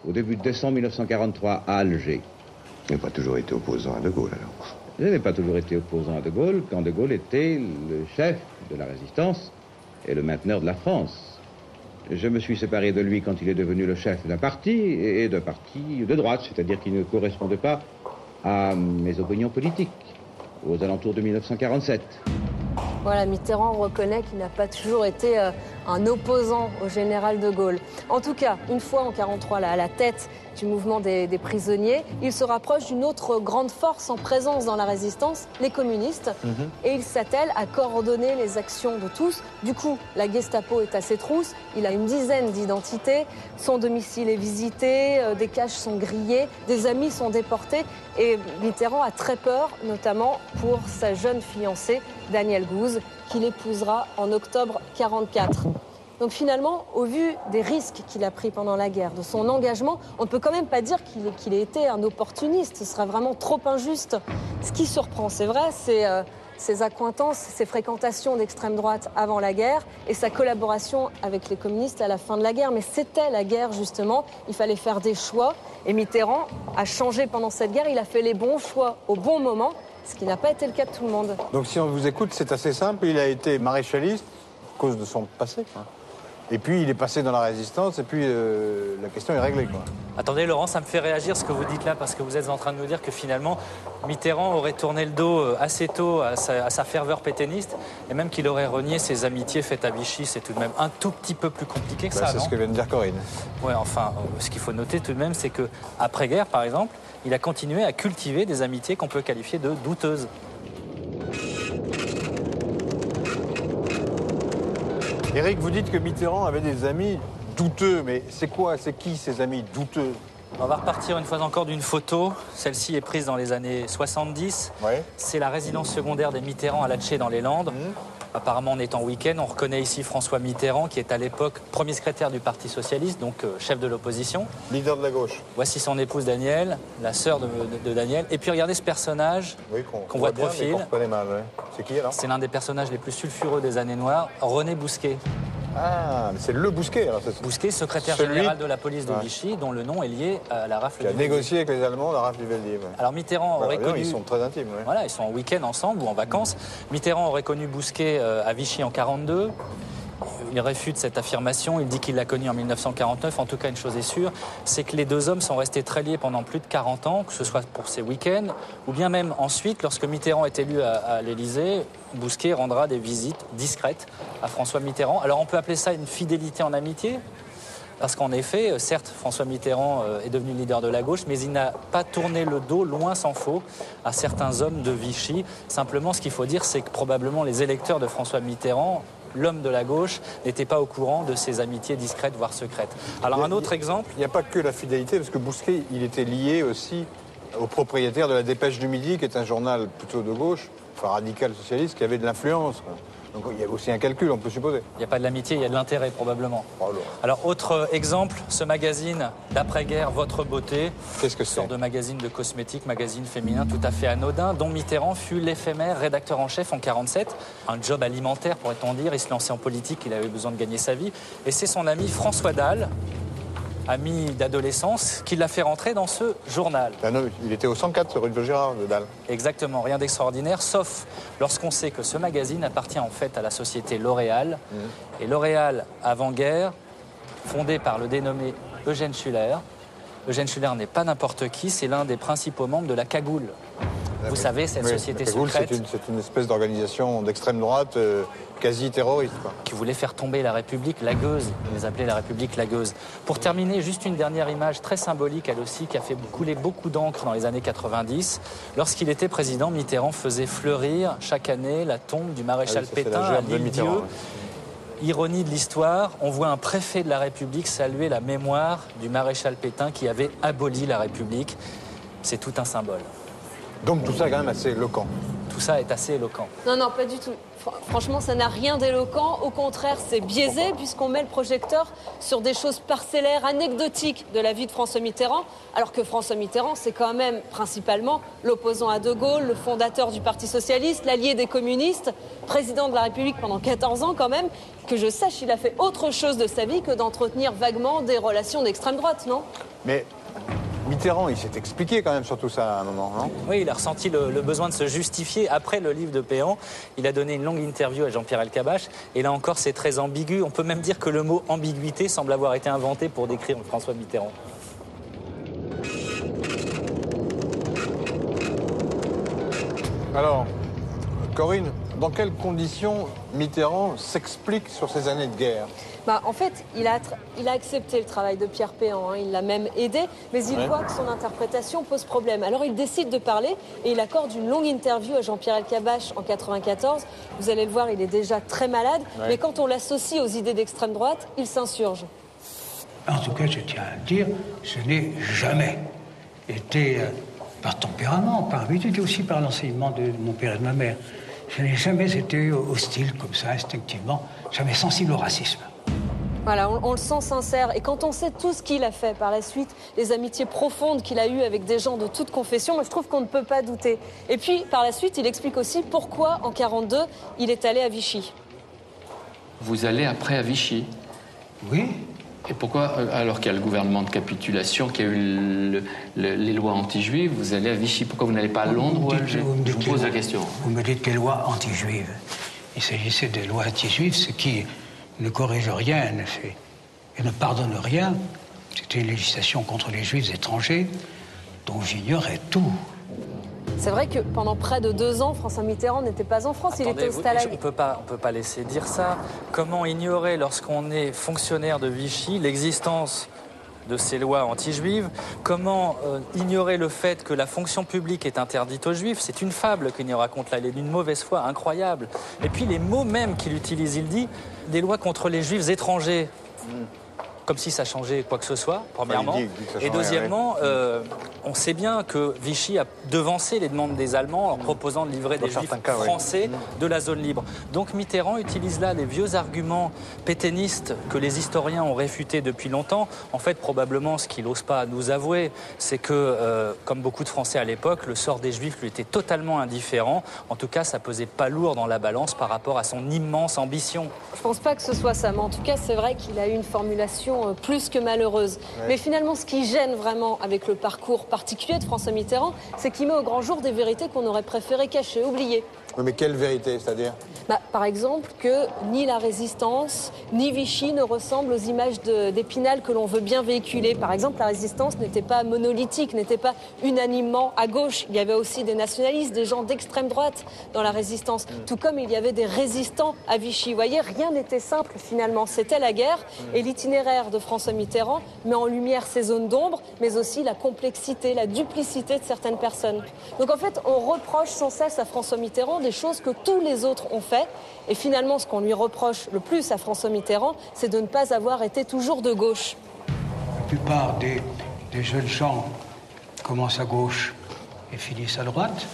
au début de décembre 1943 à Alger. Je n'ai pas toujours été opposant à de Gaulle, alors. Je n'ai pas toujours été opposant à de Gaulle, quand de Gaulle était le chef de la résistance et le mainteneur de la France. Je me suis séparé de lui quand il est devenu le chef d'un parti, et d'un parti de droite, c'est-à-dire qui ne correspondait pas à mes opinions politiques, aux alentours de 1947. Voilà, Mitterrand reconnaît qu'il n'a pas toujours été un opposant au général de Gaulle. En tout cas, une fois en 1943 à la tête du mouvement des prisonniers, il se rapproche d'une autre grande force en présence dans la résistance, les communistes, et il s'attelle à coordonner les actions de tous. Du coup, la Gestapo est à ses trousses, il a une dizaine d'identités, son domicile est visité, des caches sont grillées, des amis sont déportés, et Mitterrand a très peur, notamment pour sa jeune fiancée, Danielle Gouze, qu'il épousera en octobre 1944. Donc finalement, au vu des risques qu'il a pris pendant la guerre, de son engagement, on ne peut quand même pas dire qu'il ait été un opportuniste. Ce serait vraiment trop injuste. Ce qui surprend, c'est vrai, c'est ses accointances, ses fréquentations d'extrême droite avant la guerre et sa collaboration avec les communistes à la fin de la guerre. Mais c'était la guerre, justement. Il fallait faire des choix. Et Mitterrand a changé pendant cette guerre. Il a fait les bons choix au bon moment, ce qui n'a pas été le cas de tout le monde. Donc si on vous écoute, c'est assez simple. Il a été maréchaliste à cause de son passé, quoi. Et puis il est passé dans la résistance, et puis la question est réglée, quoi. Attendez Laurent, ça me fait réagir ce que vous dites là, parce que vous êtes en train de nous dire que finalement Mitterrand aurait tourné le dos assez tôt à sa ferveur pétainiste, et même qu'il aurait renié ses amitiés faites à Vichy. C'est tout de même un tout petit peu plus compliqué que ça, c'est non ? ce que vient de dire Corinne. Ouais, enfin, ce qu'il faut noter tout de même, c'est qu'après-guerre, par exemple, il a continué à cultiver des amitiés qu'on peut qualifier de douteuses. Éric, vous dites que Mitterrand avait des amis douteux, mais c'est qui ces amis douteux ? On va repartir une fois encore d'une photo. Celle-ci est prise dans les années 70. Ouais. C'est la résidence secondaire des Mitterrand à Latché dans les Landes. Apparemment, on est en week-end. On reconnaît ici François Mitterrand, qui est à l'époque premier secrétaire du Parti Socialiste, donc chef de l'opposition. Leader de la gauche. Voici son épouse Danielle, la sœur de Daniel. Et puis regardez ce personnage qu'on voit de profil. Qu'on reconnaît mal, ouais. C'est qui alors ? C'est l'un des personnages les plus sulfureux des années noires, René Bousquet. Ah, c'est le Bousquet alors. Bousquet, secrétaire général de la police de Vichy, dont le nom est lié à la rafle du Veldiv. Qui a négocié avec les Allemands la rafle du Veldiv. Alors Mitterrand aurait connu... Ils sont très intimes. Ouais. Voilà, ils sont en week-end ensemble ou en vacances. Mitterrand aurait connu Bousquet à Vichy en 1942. Il réfute cette affirmation, il dit qu'il l'a connu en 1949. En tout cas, une chose est sûre, c'est que les deux hommes sont restés très liés pendant plus de 40 ans, que ce soit pour ces week-ends, ou bien même ensuite, lorsque Mitterrand est élu à l'Élysée, Bousquet rendra des visites discrètes à François Mitterrand. Alors on peut appeler ça une fidélité en amitié, parce qu'en effet, certes, François Mitterrand est devenu leader de la gauche, mais il n'a pas tourné le dos, loin s'en faut, à certains hommes de Vichy. Simplement, ce qu'il faut dire, c'est que probablement les électeurs de François Mitterrand, l'homme de la gauche, n'était pas au courant de ses amitiés discrètes, voire secrètes. Alors un autre exemple... Il n'y a pas que la fidélité, parce que Bousquet, il était lié aussi au propriétaire de la Dépêche du Midi, qui est un journal plutôt de gauche, enfin radical socialiste, qui avait de l'influence. Donc il y a aussi un calcul, on peut supposer. Il n'y a pas de l'amitié, il y a de l'intérêt probablement. Oh, alors autre exemple, ce magazine d'après-guerre Votre Beauté. Qu'est-ce que c'est ? Sorte de magazine de cosmétiques, magazine féminin tout à fait anodin, dont Mitterrand fut l'éphémère rédacteur en chef en 1947. Un job alimentaire pourrait-on dire, il se lançait en politique, il avait besoin de gagner sa vie. Et c'est son ami François Dalle, ami d'adolescence, qui l'a fait rentrer dans ce journal. Ah non, il était au 104 rue de Vaugirard, de Dalle. Exactement, rien d'extraordinaire, sauf lorsqu'on sait que ce magazine appartient en fait à la société L'Oréal. Et L'Oréal, avant-guerre, fondé par le dénommé Eugène Schuller. Eugène Schuller n'est pas n'importe qui, c'est l'un des principaux membres de la Cagoule. Vous savez, cette société secrète... C'est une espèce d'organisation d'extrême droite quasi terroriste, quoi. Qui voulait faire tomber la République lagueuse. Ils les appelaient la République lagueuse. Pour terminer, juste une dernière image très symbolique, elle aussi, qui a fait couler beaucoup d'encre dans les années 90. Lorsqu'il était président, Mitterrand faisait fleurir chaque année la tombe du maréchal Pétain à l'Île-Dieu. Ironie de l'histoire, on voit un préfet de la République saluer la mémoire du maréchal Pétain qui avait aboli la République. C'est tout un symbole. Donc tout ça est quand même assez éloquent. Tout ça est assez éloquent. Non, non, pas du tout. Franchement, ça n'a rien d'éloquent. Au contraire, c'est biaisé puisqu'on met le projecteur sur des choses parcellaires, anecdotiques de la vie de François Mitterrand, alors que François Mitterrand, c'est quand même principalement l'opposant à De Gaulle, le fondateur du Parti socialiste, l'allié des communistes, président de la République pendant 14 ans quand même. Que je sache, il a fait autre chose de sa vie que d'entretenir vaguement des relations d'extrême droite, non? Mais Mitterrand, il s'est expliqué quand même sur tout ça à un moment, non? Oui, il a ressenti le besoin de se justifier. Après le livre de Péan, il a donné une longue interview à Jean-Pierre Elkabbach. Et là encore, c'est très ambigu. On peut même dire que le mot ambiguïté semble avoir été inventé pour décrire François Mitterrand. Alors, Corinne, dans quelles conditions Mitterrand s'explique sur ces années de guerre? En fait, il a accepté le travail de Pierre Péan, il l'a même aidé, mais il voit que son interprétation pose problème. Alors il décide de parler et il accorde une longue interview à Jean-Pierre Elkabbach en 1994. Vous allez le voir, il est déjà très malade, mais quand on l'associe aux idées d'extrême droite, il s'insurge. En tout cas, je tiens à le dire, je n'ai jamais été, par tempérament, par habitude et aussi par l'enseignement de mon père et de ma mère, je n'ai jamais été hostile comme ça, instinctivement, jamais sensible au racisme. Voilà, on le sent sincère. Et quand on sait tout ce qu'il a fait par la suite, les amitiés profondes qu'il a eues avec des gens de toute confession, moi, je trouve qu'on ne peut pas douter. Et puis, par la suite, il explique aussi pourquoi, en 1942, il est allé à Vichy. Vous allez après à Vichy? Oui. Et pourquoi, alors qu'il y a le gouvernement de capitulation, qu'il y a eu les lois anti-juives, vous allez à Vichy? Pourquoi vous n'allez pas à Londres ou à Alger? Je vous pose la question. Vous me dites quelles lois anti-juives? Il s'agissait des lois anti-juives, ce qui ne corrige rien et ne pardonne rien. C'était une législation contre les juifs étrangers dont j'ignorais tout. C'est vrai que pendant près de 2 ans, François Mitterrand n'était pas en France, il était au Stalag. On peut pas laisser dire ça. Comment ignorer, lorsqu'on est fonctionnaire de Vichy, l'existence de ces lois anti-juives? Comment ignorer le fait que la fonction publique est interdite aux juifs? C'est une fable qu'il nous raconte là, il est d'une mauvaise foi incroyable. Et puis les mots mêmes qu'il utilise, il dit des lois contre les juifs étrangers. Comme si ça changeait quoi que ce soit, premièrement. Et deuxièmement, on sait bien que Vichy a devancé les demandes des Allemands en proposant de livrer des juifs français de la zone libre. Donc Mitterrand utilise là les vieux arguments pétainistes que les historiens ont réfutés depuis longtemps. En fait, probablement, ce qu'il n'ose pas nous avouer, c'est que, comme beaucoup de Français à l'époque, le sort des juifs lui était totalement indifférent. En tout cas, ça pesait pas lourd dans la balance par rapport à son immense ambition. Je pense pas que ce soit ça, mais en tout cas, c'est vrai qu'il a eu une formulation plus que malheureuse. Ouais. Mais finalement, ce qui gêne vraiment avec le parcours particulier de François Mitterrand, c'est qu'il met au grand jour des vérités qu'on aurait préféré cacher, oublier. Oui, mais quelle vérité, c'est-à-dire? Par exemple, que ni la Résistance, ni Vichy ne ressemblent aux images d'Épinal que l'on veut bien véhiculer. Par exemple, la Résistance n'était pas monolithique, n'était pas unanimement à gauche. Il y avait aussi des nationalistes, des gens d'extrême droite dans la Résistance. Tout comme il y avait des résistants à Vichy. Vous voyez, rien n'était simple finalement. C'était la guerre et l'itinéraire de François Mitterrand met en lumière ces zones d'ombre, mais aussi la complexité, la duplicité de certaines personnes. Donc en fait, on reproche sans cesse à François Mitterrand des choses que tous les autres ont fait. Et finalement, ce qu'on lui reproche le plus à François Mitterrand, c'est de ne pas avoir été toujours de gauche. La plupart des jeunes gens commencent à gauche et finissent à droite.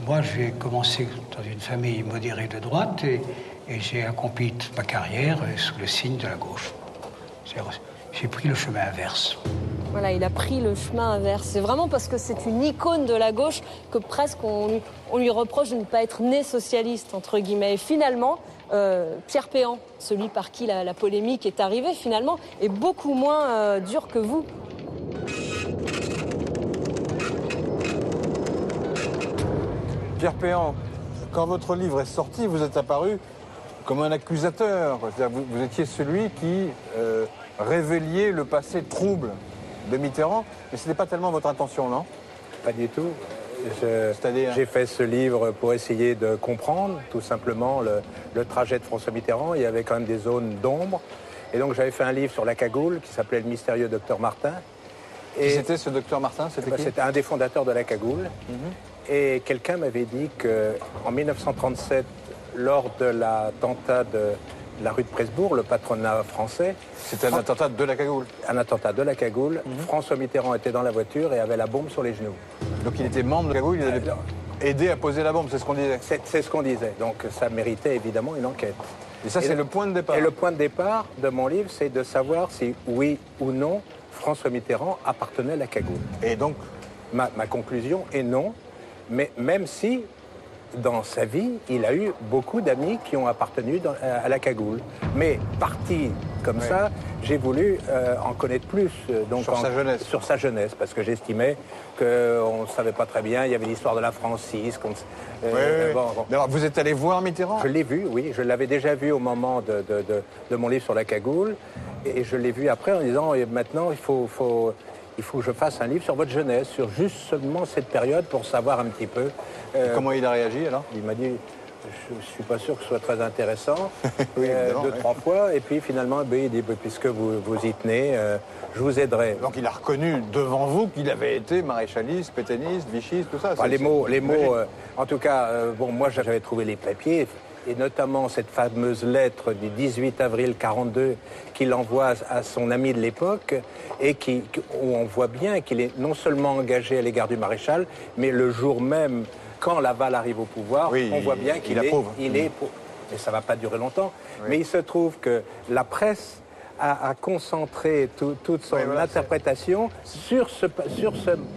Moi, j'ai commencé dans une famille modérée de droite et j'ai accompli toute ma carrière sous le signe de la gauche. J'ai pris le chemin inverse. Voilà, il a pris le chemin inverse. C'est vraiment parce que c'est une icône de la gauche que presque on lui reproche de ne pas être né socialiste, entre guillemets. Et finalement, Pierre Péan, celui par qui la polémique est arrivée finalement, est beaucoup moins dur que vous. Pierre Péan, quand votre livre est sorti, vous êtes apparu comme un accusateur. C'est-à-dire vous étiez celui qui révéliait le passé trouble de Mitterrand, mais ce n'était pas tellement votre intention, non? Pas du tout. C'est-à-dire J'ai fait ce livre pour essayer de comprendre tout simplement le trajet de François Mitterrand. Il y avait quand même des zones d'ombre. Et donc j'avais fait un livre sur la cagoule qui s'appelait Le mystérieux docteur Martin. Et c'était ce docteur Martin? C'était un des fondateurs de la cagoule. Et quelqu'un m'avait dit qu'en 1937, lors de l'attentat de la rue de Presbourg, le patronat français... C'était un attentat de la cagoule? Un attentat de la cagoule. François Mitterrand était dans la voiture et avait la bombe sur les genoux. Donc il était membre de la cagoule, il avait aidé à poser la bombe, c'est ce qu'on disait? C'est ce qu'on disait. Donc ça méritait évidemment une enquête. Et ça, c'est le point de départ? Et le point de départ de mon livre, c'est de savoir si, oui ou non, François Mitterrand appartenait à la cagoule. Et donc ma conclusion est non, mais même si... Dans sa vie, il a eu beaucoup d'amis qui ont appartenu à la cagoule. Mais parti comme ça, j'ai voulu en connaître plus. Donc sur sa jeunesse? Sur sa jeunesse, parce que j'estimais qu'on ne savait pas très bien. Il y avait l'histoire de la Francis. Alors, vous êtes allé voir Mitterrand? Je l'ai vu, oui. Je l'avais déjà vu au moment de mon livre sur la cagoule. Et je l'ai vu après en disant, maintenant, il faut que je fasse un livre sur votre jeunesse, sur juste seulement cette période pour savoir un petit peu. Comment il a réagi alors? Il m'a dit, je ne suis pas sûr que ce soit très intéressant, oui, 2-3 fois, et puis finalement, il dit, puisque vous y tenez, je vous aiderai. Donc il a reconnu devant vous qu'il avait été maréchaliste, pétainiste, vichiste, tout ça? Les mots en tout cas, moi j'avais trouvé les papiers, et notamment cette fameuse lettre du 18 avril 1942 qu'il envoie à son ami de l'époque, et où on voit bien qu'il est non seulement engagé à l'égard du maréchal, mais le jour même, quand Laval arrive au pouvoir, on voit bien qu'il est pour... Et ça ne va pas durer longtemps, mais il se trouve que la presse a concentré toute son interprétation sur ce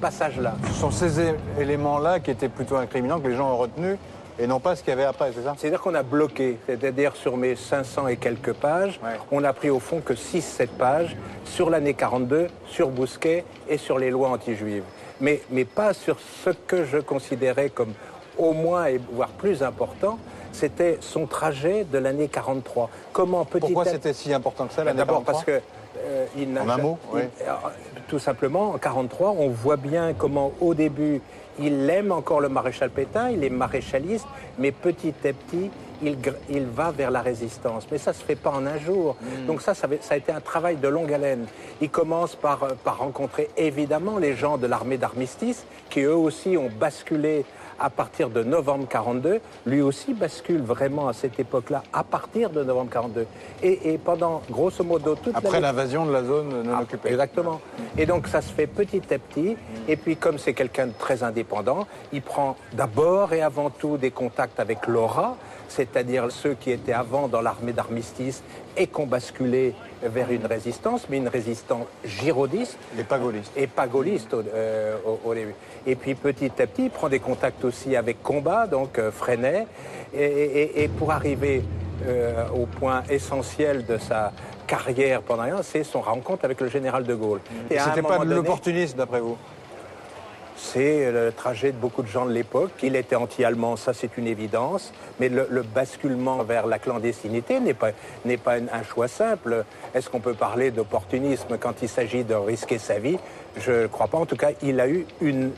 passage-là. Ce sont ces éléments-là qui étaient plutôt incriminants, que les gens ont retenus, et non pas ce qu'il y avait après, c'est ça? C'est-à-dire qu'on a bloqué, c'est-à-dire sur mes 500 et quelques pages, on n'a pris au fond que 6-7 pages sur l'année 42, sur Bousquet et sur les lois anti-juives. Mais pas sur ce que je considérais comme au moins, et voire plus important, c'était son trajet de l'année 43. Pourquoi c'était si important que ça, l'année 43? D'abord parce que... en un mot, tout simplement, en 43, on voit bien comment, au début, il aime encore le maréchal Pétain, il est maréchaliste, mais petit à petit, il va vers la résistance. Mais ça ne se fait pas en un jour. Donc ça a été un travail de longue haleine. Il commence par rencontrer évidemment les gens de l'armée d'armistice, qui eux aussi ont basculé à partir de novembre 42. Lui aussi bascule vraiment à cette époque-là, à partir de novembre 42. Et pendant, grosso modo, toute après l'invasion de la zone non occupée. Exactement. Et donc ça se fait petit à petit. Et puis comme c'est quelqu'un de très indépendant, il prend d'abord et avant tout des contacts avec l'ORA, c'est-à-dire ceux qui étaient avant dans l'armée d'armistice et qui ont basculé vers une résistance, mais une résistance girodiste. Et pas gaulliste au début. Et puis petit à petit, il prend des contacts aussi avec Combat, donc Freinet, et pour arriver au point essentiel de sa carrière pendant un an, c'est son rencontre avec le général de Gaulle. Et c'était pas de l'opportunisme d'après vous? C'est le trajet de beaucoup de gens de l'époque. Il était anti-allemand, ça c'est une évidence. Mais le basculement vers la clandestinité n'est pas un choix simple. Est-ce qu'on peut parler d'opportunisme quand il s'agit de risquer sa vie? Je ne crois pas. En tout cas, il a eu une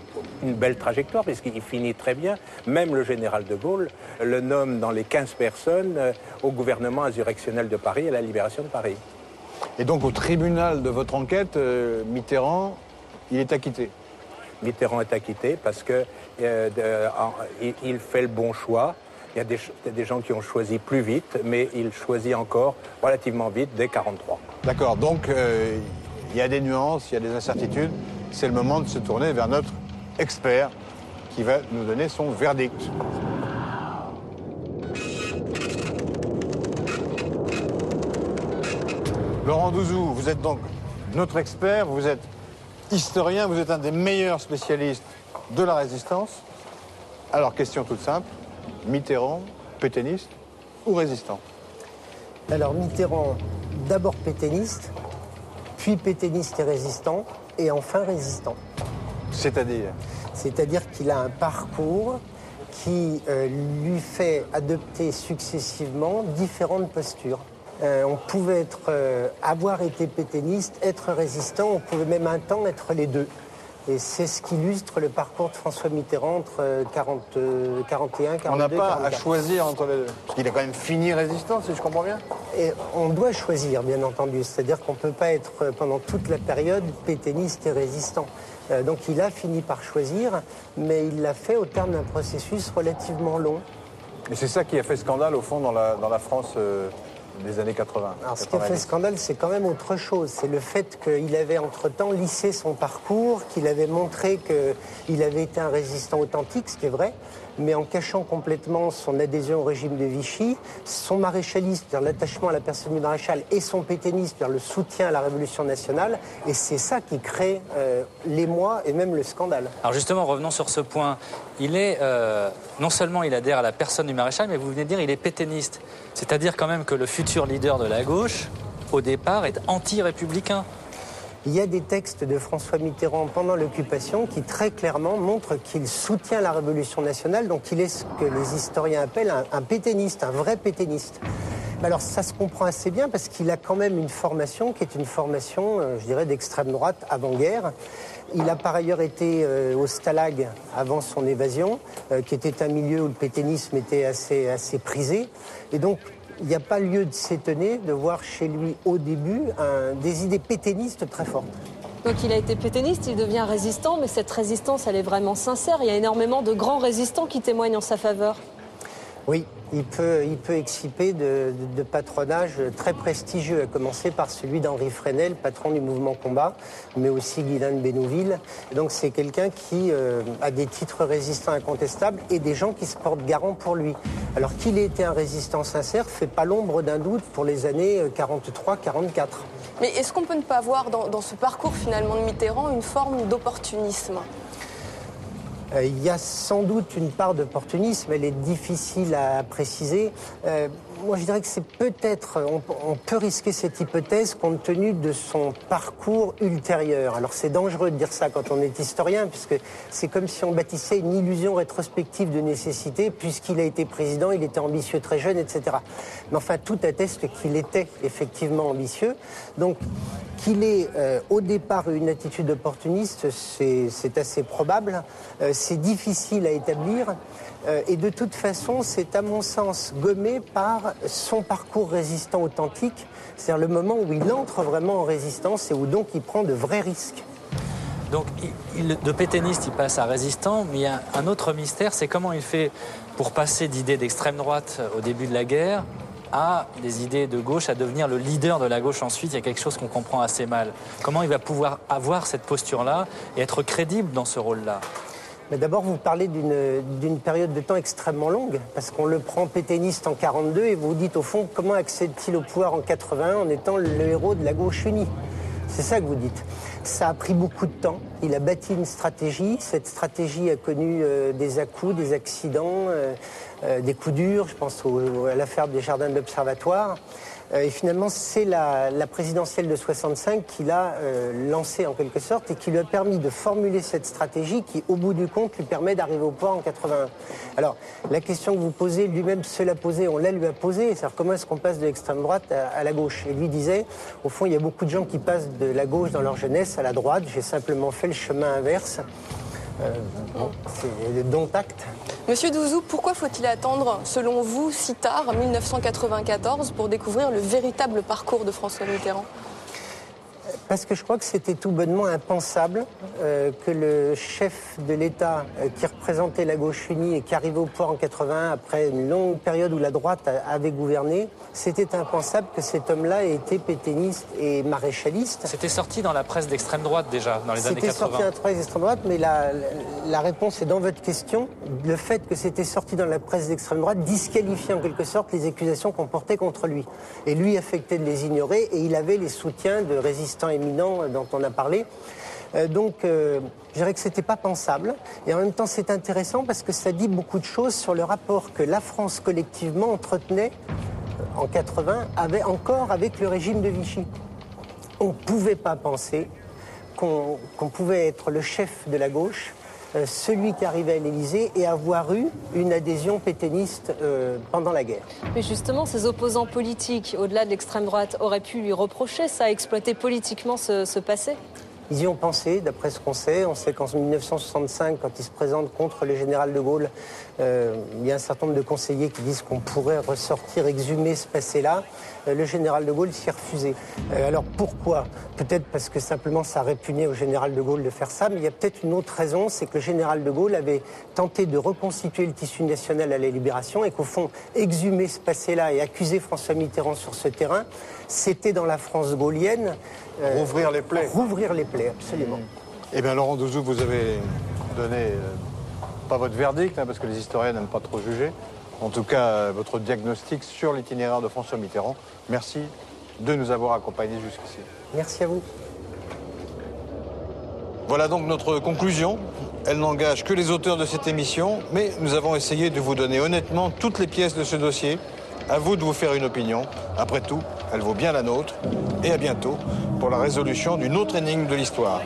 belle trajectoire puisqu'il finit très bien. Même le général de Gaulle le nomme dans les 15 personnes au gouvernement insurrectionnel de Paris et à la libération de Paris. Et donc au tribunal de votre enquête, Mitterrand, il est acquitté? Mitterrand est acquitté parce qu'il fait le bon choix. Il y a des gens qui ont choisi plus vite, mais il choisit encore relativement vite, dès 1943. D'accord, donc il y a des nuances, il y a des incertitudes. C'est le moment de se tourner vers notre expert qui va nous donner son verdict. Laurent Douzou, vous êtes donc notre expert, vous êtes historien, vous êtes un des meilleurs spécialistes de la résistance. Alors, question toute simple, Mitterrand, pétainiste? ou résistant? Alors Mitterrand, d'abord pétainiste, puis pétainiste et résistant, et enfin résistant. C'est-à-dire? C'est-à-dire qu'il a un parcours qui lui fait adopter successivement différentes postures. On pouvait avoir été pétainiste, être résistant, on pouvait même un temps être les deux. Et c'est ce qui illustre le parcours de François Mitterrand entre 41, 42, On n'a pas 44. à choisir entre les deux. Parce qu'il a quand même fini résistant, si je comprends bien. Et on doit choisir, bien entendu. C'est-à-dire qu'on ne peut pas être pendant toute la période pétainiste et résistant. Donc il a fini par choisir, mais il l'a fait au terme d'un processus relativement long. Et c'est ça qui a fait scandale, au fond, dans la France des années 80. Alors ce qui a fait scandale, c'est quand même autre chose. C'est le fait qu'il avait entre-temps lissé son parcours, qu'il avait montré qu'il avait été un résistant authentique, ce qui est vrai, mais en cachant complètement son adhésion au régime de Vichy, son maréchalisme, c'est-à-dire l'attachement à la personne du maréchal, et son pétainisme, c'est-à-dire le soutien à la Révolution nationale, et c'est ça qui crée l'émoi et même le scandale. Alors justement, revenons sur ce point. Il est, non seulement il adhère à la personne du maréchal, mais vous venez de dire il est pétainiste. C'est-à-dire quand même que le futur leader de la gauche, au départ, est anti-républicain. Il y a des textes de François Mitterrand pendant l'occupation qui très clairement montrent qu'il soutient la Révolution nationale, donc il est ce que les historiens appellent un pétainiste, un vrai pétainiste. Alors ça se comprend assez bien parce qu'il a quand même une formation qui est une formation, je dirais, d'extrême droite avant-guerre. Il a par ailleurs été au Stalag avant son évasion, qui était un milieu où le pétainisme était assez prisé. Et donc, il n'y a pas lieu de s'étonner de voir chez lui, au début, des idées pétainistes très fortes. Donc il a été pétainiste, il devient résistant, mais cette résistance, elle est vraiment sincère. Il y a énormément de grands résistants qui témoignent en sa faveur. Oui, il peut exciper de patronnage très prestigieux, à commencer par celui d'Henri Fresnel, patron du mouvement Combat, mais aussi Guylain de Bénouville. Donc c'est quelqu'un qui a des titres résistants incontestables et des gens qui se portent garant pour lui. Alors qu'il ait été un résistant sincère fait pas l'ombre d'un doute pour les années 43-44. Mais est-ce qu'on peut ne pas voir dans ce parcours finalement de Mitterrand une forme d'opportunisme ? Il y a sans doute une part d'opportunisme, elle est difficile à préciser. Moi, je dirais que c'est peut-être, on peut risquer cette hypothèse compte tenu de son parcours ultérieur. Alors c'est dangereux de dire ça quand on est historien, puisque c'est comme si on bâtissait une illusion rétrospective de nécessité, puisqu'il a été président, il était ambitieux très jeune, etc. Mais enfin, tout atteste qu'il était effectivement ambitieux. Donc, qu'il ait au départ une attitude opportuniste, c'est assez probable. C'est difficile à établir. Et de toute façon, c'est à mon sens gommé par son parcours résistant authentique, c'est-à-dire le moment où il entre vraiment en résistance et où donc il prend de vrais risques. Donc de pétainiste, il passe à résistant, mais il y a un autre mystère, c'est comment il fait pour passer d'idées d'extrême droite au début de la guerre à des idées de gauche, à devenir le leader de la gauche ensuite. Il y a quelque chose qu'on comprend assez mal. Comment il va pouvoir avoir cette posture-là et être crédible dans ce rôle-là ? Mais d'abord, vous parlez d'une période de temps extrêmement longue, parce qu'on le prend pétainiste en 42 et vous vous dites au fond, comment accède-t-il au pouvoir en 81 en étant le héros de la gauche unie ? C'est ça que vous dites. Ça a pris beaucoup de temps. Il a bâti une stratégie. Cette stratégie a connu des à-coups, des accidents, des coups durs. Je pense à l'affaire des jardins de l'Observatoire. Et finalement, c'est la présidentielle de 65 qui l'a lancée en quelque sorte et qui lui a permis de formuler cette stratégie qui, au bout du compte, lui permet d'arriver au pouvoir en 81. Alors, la question que vous posez, lui-même se l'a posée, on la lui a posée, c'est-à-dire comment est-ce qu'on passe de l'extrême droite à la gauche. Et lui disait, au fond, il y a beaucoup de gens qui passent de la gauche dans leur jeunesse à la droite, j'ai simplement fait le chemin inverse. C'est dont acte. Monsieur Douzou, pourquoi faut-il attendre, selon vous, si tard, 1994, pour découvrir le véritable parcours de François Mitterrand ? Parce que je crois que c'était tout bonnement impensable que le chef de l'État qui représentait la gauche unie et qui arrivait au pouvoir en 81 après une longue période où la droite avait gouverné, c'était impensable que cet homme-là ait été pétainiste et maréchaliste. C'était sorti dans la presse d'extrême droite déjà, dans les années 80. C'était sorti dans la presse d'extrême droite, mais la réponse est dans votre question. Le fait que c'était sorti dans la presse d'extrême droite disqualifiait en quelque sorte les accusations qu'on portait contre lui. Et lui affectait de les ignorer et il avait les soutiens de résistants éminents dont on a parlé. Donc, je dirais que c'était pas pensable. Et en même temps, c'est intéressant parce que ça dit beaucoup de choses sur le rapport que la France collectivement entretenait en 80 encore avec le régime de Vichy. On ne pouvait pas penser qu'on pouvait être le chef de la gauche, celui qui arrivait à l'Élysée et avoir eu une adhésion pétainiste pendant la guerre. Mais justement, ses opposants politiques, au-delà de l'extrême droite, auraient pu lui reprocher ça, exploiter politiquement ce passé? Ils y ont pensé, d'après ce qu'on sait. On sait qu'en 1965, quand il se présente contre le général de Gaulle, il y a un certain nombre de conseillers qui disent qu'on pourrait ressortir, exhumer ce passé-là. Le général de Gaulle s'y refusait. Alors pourquoi? Peut-être parce que simplement ça répugnait au général de Gaulle de faire ça, mais il y a peut-être une autre raison, c'est que le général de Gaulle avait tenté de reconstituer le tissu national à la Libération et qu'au fond, exhumer ce passé-là et accuser François Mitterrand sur ce terrain, c'était dans la France gaulienne... rouvrir les plaies. Rouvrir les plaies, absolument. Eh bien, Laurent Douzou, vous avez donné, pas votre verdict, parce que les historiens n'aiment pas trop juger, en tout cas votre diagnostic sur l'itinéraire de François Mitterrand. Merci de nous avoir accompagnés jusqu'ici. Merci à vous. Voilà donc notre conclusion. Elle n'engage que les auteurs de cette émission, mais nous avons essayé de vous donner honnêtement toutes les pièces de ce dossier. À vous de vous faire une opinion. Après tout, elle vaut bien la nôtre. Et à bientôt pour la résolution d'une autre énigme de l'histoire.